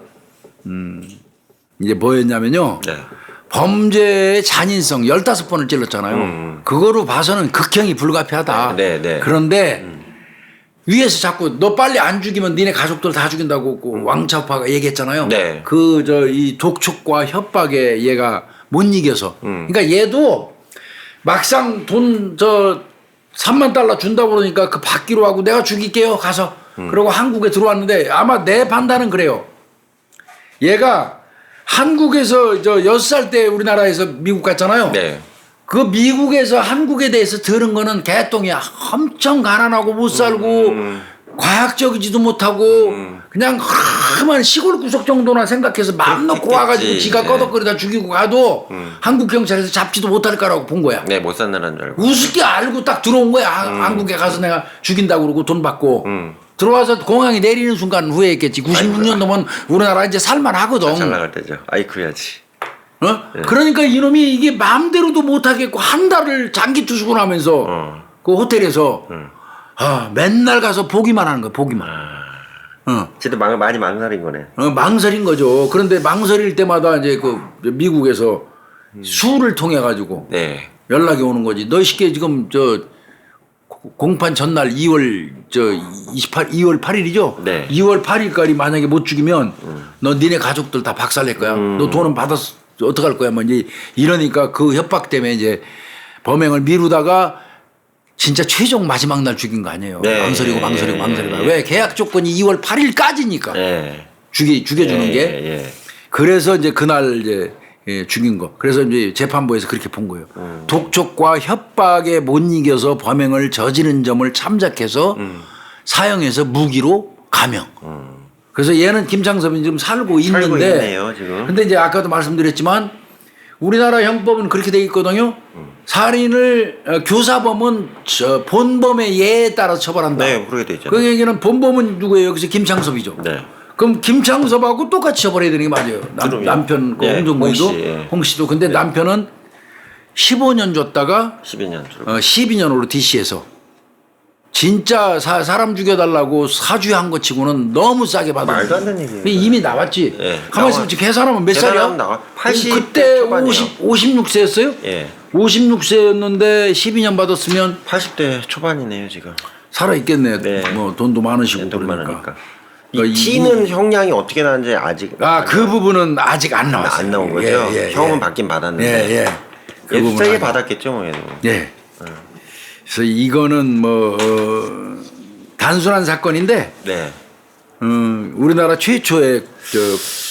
이제 뭐였냐면요. 네. 범죄의 잔인성 15번을 찔렀잖아요. 그거로 봐서는 극형이 불가피하다. 네. 그런데 위에서 자꾸 너 빨리 안 죽이면 니네 가족들 다 죽인다고 그 왕차우파가 얘기했잖아요. 네. 이 독촉과 협박에 얘가 못 이겨서. 그러니까 얘도 막상 돈 3만 달러 준다고 그러니까 그 받기로 하고 내가 죽일게요 가서. 그러고 한국에 들어왔는데 아마 내 판단은 그래요. 얘가 한국에서 6살 때 우리나라에서 미국 갔잖아요. 네. 그 미국에서 한국에 대해서 들은 거는 개똥이야. 엄청 가난하고 못 살고 과학적이지도 못하고 그냥 험한 시골 구석 정도나 생각해서 마음 놓고 와가지고 지가 꺼덕거리다 죽이고 가도 한국 경찰에서 잡지도 못할 거라고 본 거야. 네, 못 산다는 줄 알고. 우습게 알고 딱 들어온 거야. 한국에 가서 내가 죽인다고 그러고 돈 받고. 들어와서 공항에 내리는 순간 후회했겠지. 96년도면 우리나라 이제 살만하거든. 잘 나갈 때죠. 아이쿠야지. 그러니까 이놈이 이게 마음대로도 못하겠고 한 달을 장기 투숙을 하면서 그 호텔에서 맨날 가서 보기만 하는 거야. 보기만. 진짜 많이 망설인 거네. 망설인 거죠. 그런데 망설일 때마다 이제 그 미국에서 수를 통해 가지고 네. 연락이 오는 거지. 너 쉽게 지금 공판 전날 2월 8일이죠? 네. 2월 8일까지 만약에 못 죽이면 너 니네 가족들 다 박살낼 거야. 너 돈은 받았어. 어떡할 거야. 뭐 이제 이러니까 그 협박 때문에 이제 범행을 미루다가 진짜 최종 마지막 날 죽인 거 아니에요. 네. 망설이고. 왜? 계약 조건이 2월 8일까지니까. 네. 죽여주는 게. 그래서 이제 그날 이제 죽인 거. 그래서 이제 재판부에서 그렇게 본 거예요. 독촉과 협박에 못 이겨서 범행을 저지른 점을 참작해서 사형해서 무기로 감형. 그래서 얘는 김창섭이 지금 살고 있는데. 있네요, 지금. 근데 이제 아까도 말씀드렸지만 우리나라 형법은 그렇게 돼 있거든요. 살인을 교사범은 본범의 예에 따라 처벌한다. 네, 그렇게 돼 있잖아요. 그 얘기는 본범은 누구예요? 여기서 김창섭이죠. 네. 그럼 김창섭하고 똑같이 처벌해야 되는 게 맞아요. 남편 그 홍정구이도 홍 씨도. 근데 남편은 15년 줬다가 12년 12년으로 DC에서 진짜 사람 죽여달라고 사주한 거 치고는 너무 싸게 받았어요. 말도 안 되는 얘기예요. 이미 나왔지. 예. 가만히 있으면 계산하면 몇 살이야? 계산하면 나와. 80 그때 초반이요. 56세였어요? 예. 56세였는데 12년 받았으면 80대 초반이네요, 지금. 살아있겠네. 네. 뭐 돈도 많으시고 돈 그러니까. 많으니까. 그러니까 이 T는 형량이 어떻게 나는지 아직 그 부분은 아직 안 나왔어요. 안 나온 거죠? 형은 받긴 받았는데. 그 얘도 부분은 세게 아직- 받았겠죠, 뭐 얘도. 예. 그래서 이거는 뭐 단순한 사건인데 네. 우리나라 최초의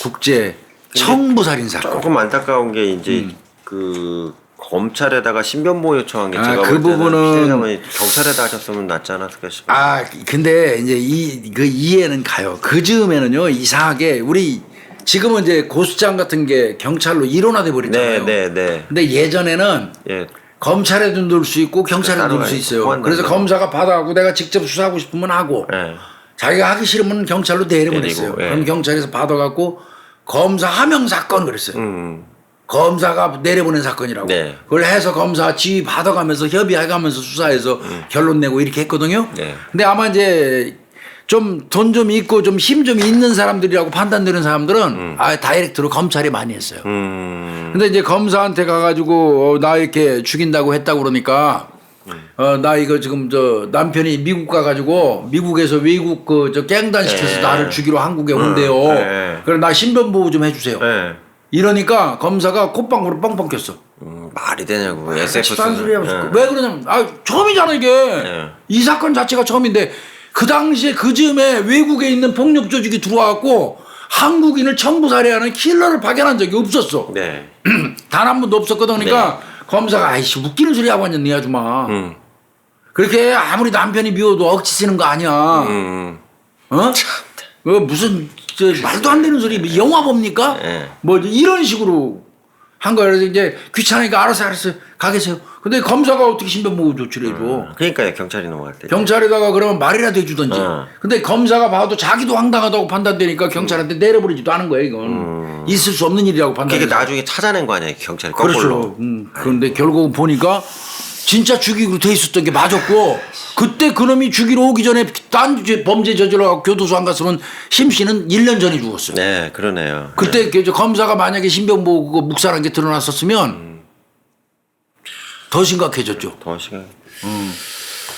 국제 청부살인 사건. 조금 안타까운 게 이제 그 검찰에다가 신변보호 요청한 게 제가 그 볼 때는 부분은- 피해자분이 경찰에다 하셨으면 낫지 않았을까 싶어요. 근데 이제 그 이해는 가요. 그 즈음에는요 이상하게 우리 지금은 이제 고소장 같은 게 경찰로 일원화돼 버렸잖아요. 네. 근데 예전에는 예. 검찰에도 넣을 수 있고 경찰에도 따로 넣을 수 있어요. 보완된다. 그래서 검사가 받아가고 내가 직접 수사하고 싶으면 하고 예. 자기가 하기 싫으면 경찰로 내려보냈어요. 내리고, 예. 그럼 경찰에서 받아갖고 검사 하명 사건 그랬어요. 검사가 내려보낸 사건이라고. 네. 그걸 해서 검사 지휘 받아가면서 협의해가면서 수사해서 결론 내고 이렇게 했거든요. 네. 근데 아마 이제 좀 돈 좀 있고 좀 힘 좀 있는 사람들이라고 판단되는 사람들은 다이렉트로 검찰이 많이 했어요. 근데 이제 검사한테 가가지고 나 이렇게 죽인다고 했다고 그러니까 나 이거 지금 남편이 미국 가가지고 미국에서 외국 깽단 시켜서 네. 나를 죽이러 한국에 온대요. 네. 그래 나 신변보호 좀 해주세요. 네. 이러니까 검사가 콧방구를 뻥뻥 꼈어. 말이 되냐고. SF 딴소리 하고 예. 왜 그러냐면 처음이잖아 이게. 예. 이 사건 자체가 처음인데 그 당시에 그 즈음에 외국에 있는 폭력 조직이 들어와갖고 한국인을 청부살해하는 킬러를 발견한 적이 없었어. 네. 단 한 번도 없었거든. 그러니까 검사가 아이씨 웃기는 소리 하고 왔냐 이 아줌마. 음. 그렇게 아무리 남편이 미워도 억지 쓰는 거 아니야. 어? 그 무슨 말도 안 되는 소리 영화 봅니까? 예. 뭐 이런 식으로 한 거야. 그래서 이제 귀찮으니까 알았어 가 계세요. 근데 검사가 어떻게 신변보호 조치를 해줘. 그러니까요. 경찰이 넘어갈 때. 경찰에다가 그러면 말이라도 해주던지. 근데 검사가 봐도 자기도 황당하다고 판단되니까 경찰한테 내려버리지도 않은 거예요. 이건 있을 수 없는 일이라고 판단해. 그게 나중에 찾아낸 거 아니에요. 경찰이 거꾸로. 그렇죠. 그런데 결국 보니까 진짜 죽이기로 돼 있었던 게 맞았고 그때 그놈이 죽이러 오기 전에 딴 범죄 저질러갖고 교도소 안 갔으면 심 씨는 1년 전에 죽었어요. 네, 그러네요. 그때 그 검사가 만약에 신변보호 그거 묵살한 게 드러났었으면 더 심각해졌죠. 더 시간.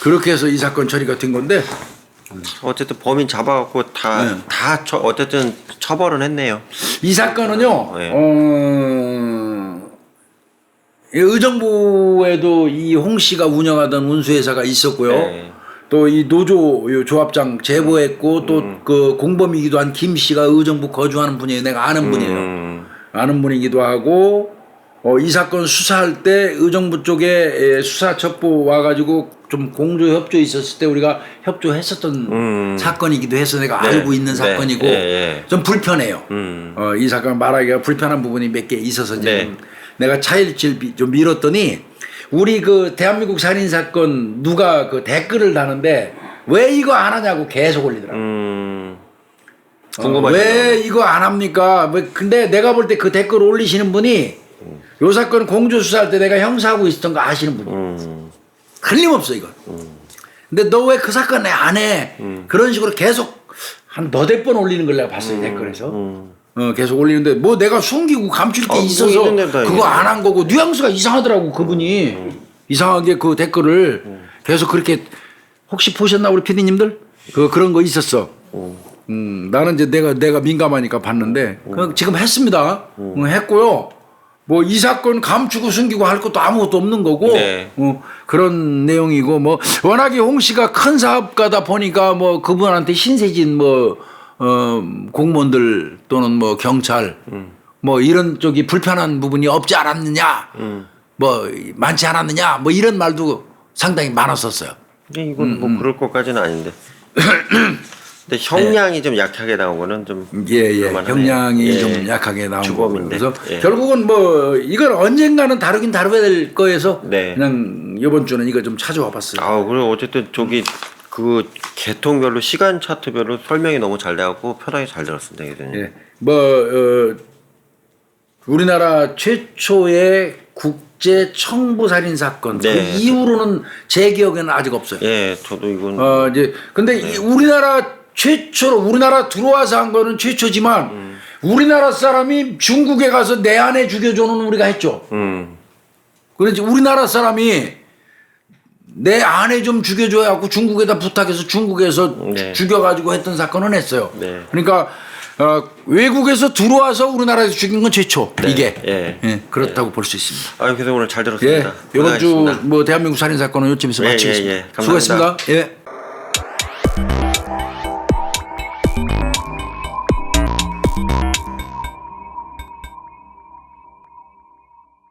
그렇게 해서 이 사건 처리가 된 건데 어쨌든 범인 잡아갖고 어쨌든 처벌은 했네요. 이 사건은요. 네. 의정부에도 이 홍 씨가 운영하던 운수회사가 있었고요. 네. 또 이 노조 요 조합장 제보했고 또 그 공범이기도 한 김 씨가 의정부 거주하는 분이에요. 내가 아는 분이에요. 아는 분이기도 하고 이 사건 수사할 때 의정부 쪽에 수사 첩보 와가지고 좀 공조 협조 있었을 때 우리가 협조했었던 사건이기도 해서 내가 네. 알고 있는 네. 사건이고 네. 좀 불편해요. 이 사건 말하기가 불편한 부분이 몇 개 있어서 이제 내가 차일질 좀 밀었더니 우리 그 대한민국 살인 사건 누가 그 댓글을 다는데 왜 이거 안 하냐고 계속 올리더라고. 궁금하죠. 왜 이거 안 합니까? 뭐 근데 내가 볼 때 그 댓글 올리시는 분이 요 사건 공조 수사할 때 내가 형사하고 있었던 거 아시는 분이에요. 틀림없어 이건. 근데 너 왜 그 사건 내 안 해? 그런 식으로 계속 한 너댓 번 올리는 걸 내가 봤어요 댓글에서. 계속 올리는데 뭐 내가 숨기고 감출 게 있어서 뭐 있는데 그거 안 한 거고 뉘앙스가 이상하더라고 그분이. 이상하게 그 댓글을 계속 그렇게 혹시 보셨나 우리 PD님들? 그런 거 있었어. 나는 이제 내가 민감하니까 봤는데 그냥 지금 했습니다. 했고요. 뭐 이 사건 감추고 숨기고 할 것도 아무것도 없는 거고 네. 그런 내용이고 뭐 워낙에 홍 씨가 큰 사업가다 보니까 뭐 그분한테 신세진 뭐 공무원들 또는 뭐 경찰 뭐 이런 쪽이 불편한 부분이 없지 않았느냐 뭐 많지 않았느냐 뭐 이런 말도 상당히 많았었어요. 이건 뭐 그럴 것까지는 아닌데. 근데 형량이 좀 약하게 나온 거는 좀 그만하네요. 형량이 좀 약하게 나온 거고 주범인데. 그래서 결국은 뭐 이걸 언젠가는 다루긴 다뤄야 될 거에서 그냥 이번 주는 이거 좀 찾아와 봤어요. 그리고 어쨌든 저기 그 계통별로 시간 차트별로 설명이 너무 잘 돼갖고 편하게 잘 들었습니다. 예. 우리나라 최초의 국제 청부 살인 사건 그 이후로는 제 기억에는 아직 없어요. 예, 저도 이건 이제 근데 우리나라 최초로 우리나라 들어와서 한 거는 최초지만 우리나라 사람이 중국에 가서 내 아내 죽여줘는 우리가 했죠. 그래서 우리나라 사람이 내 아내 좀 죽여줘야 하고 중국에다 부탁해서 중국에서 죽여가지고 했던 사건은 했어요. 그러니까 외국에서 들어와서 우리나라에서 죽인 건 최초. 이게 그렇다고 볼 수 있습니다. 그래서 오늘 잘 들었습니다. 이번 주 뭐 대한민국 살인 사건은 요쯤에서 마치겠습니다. 감사합니다. 수고했습니다. 예.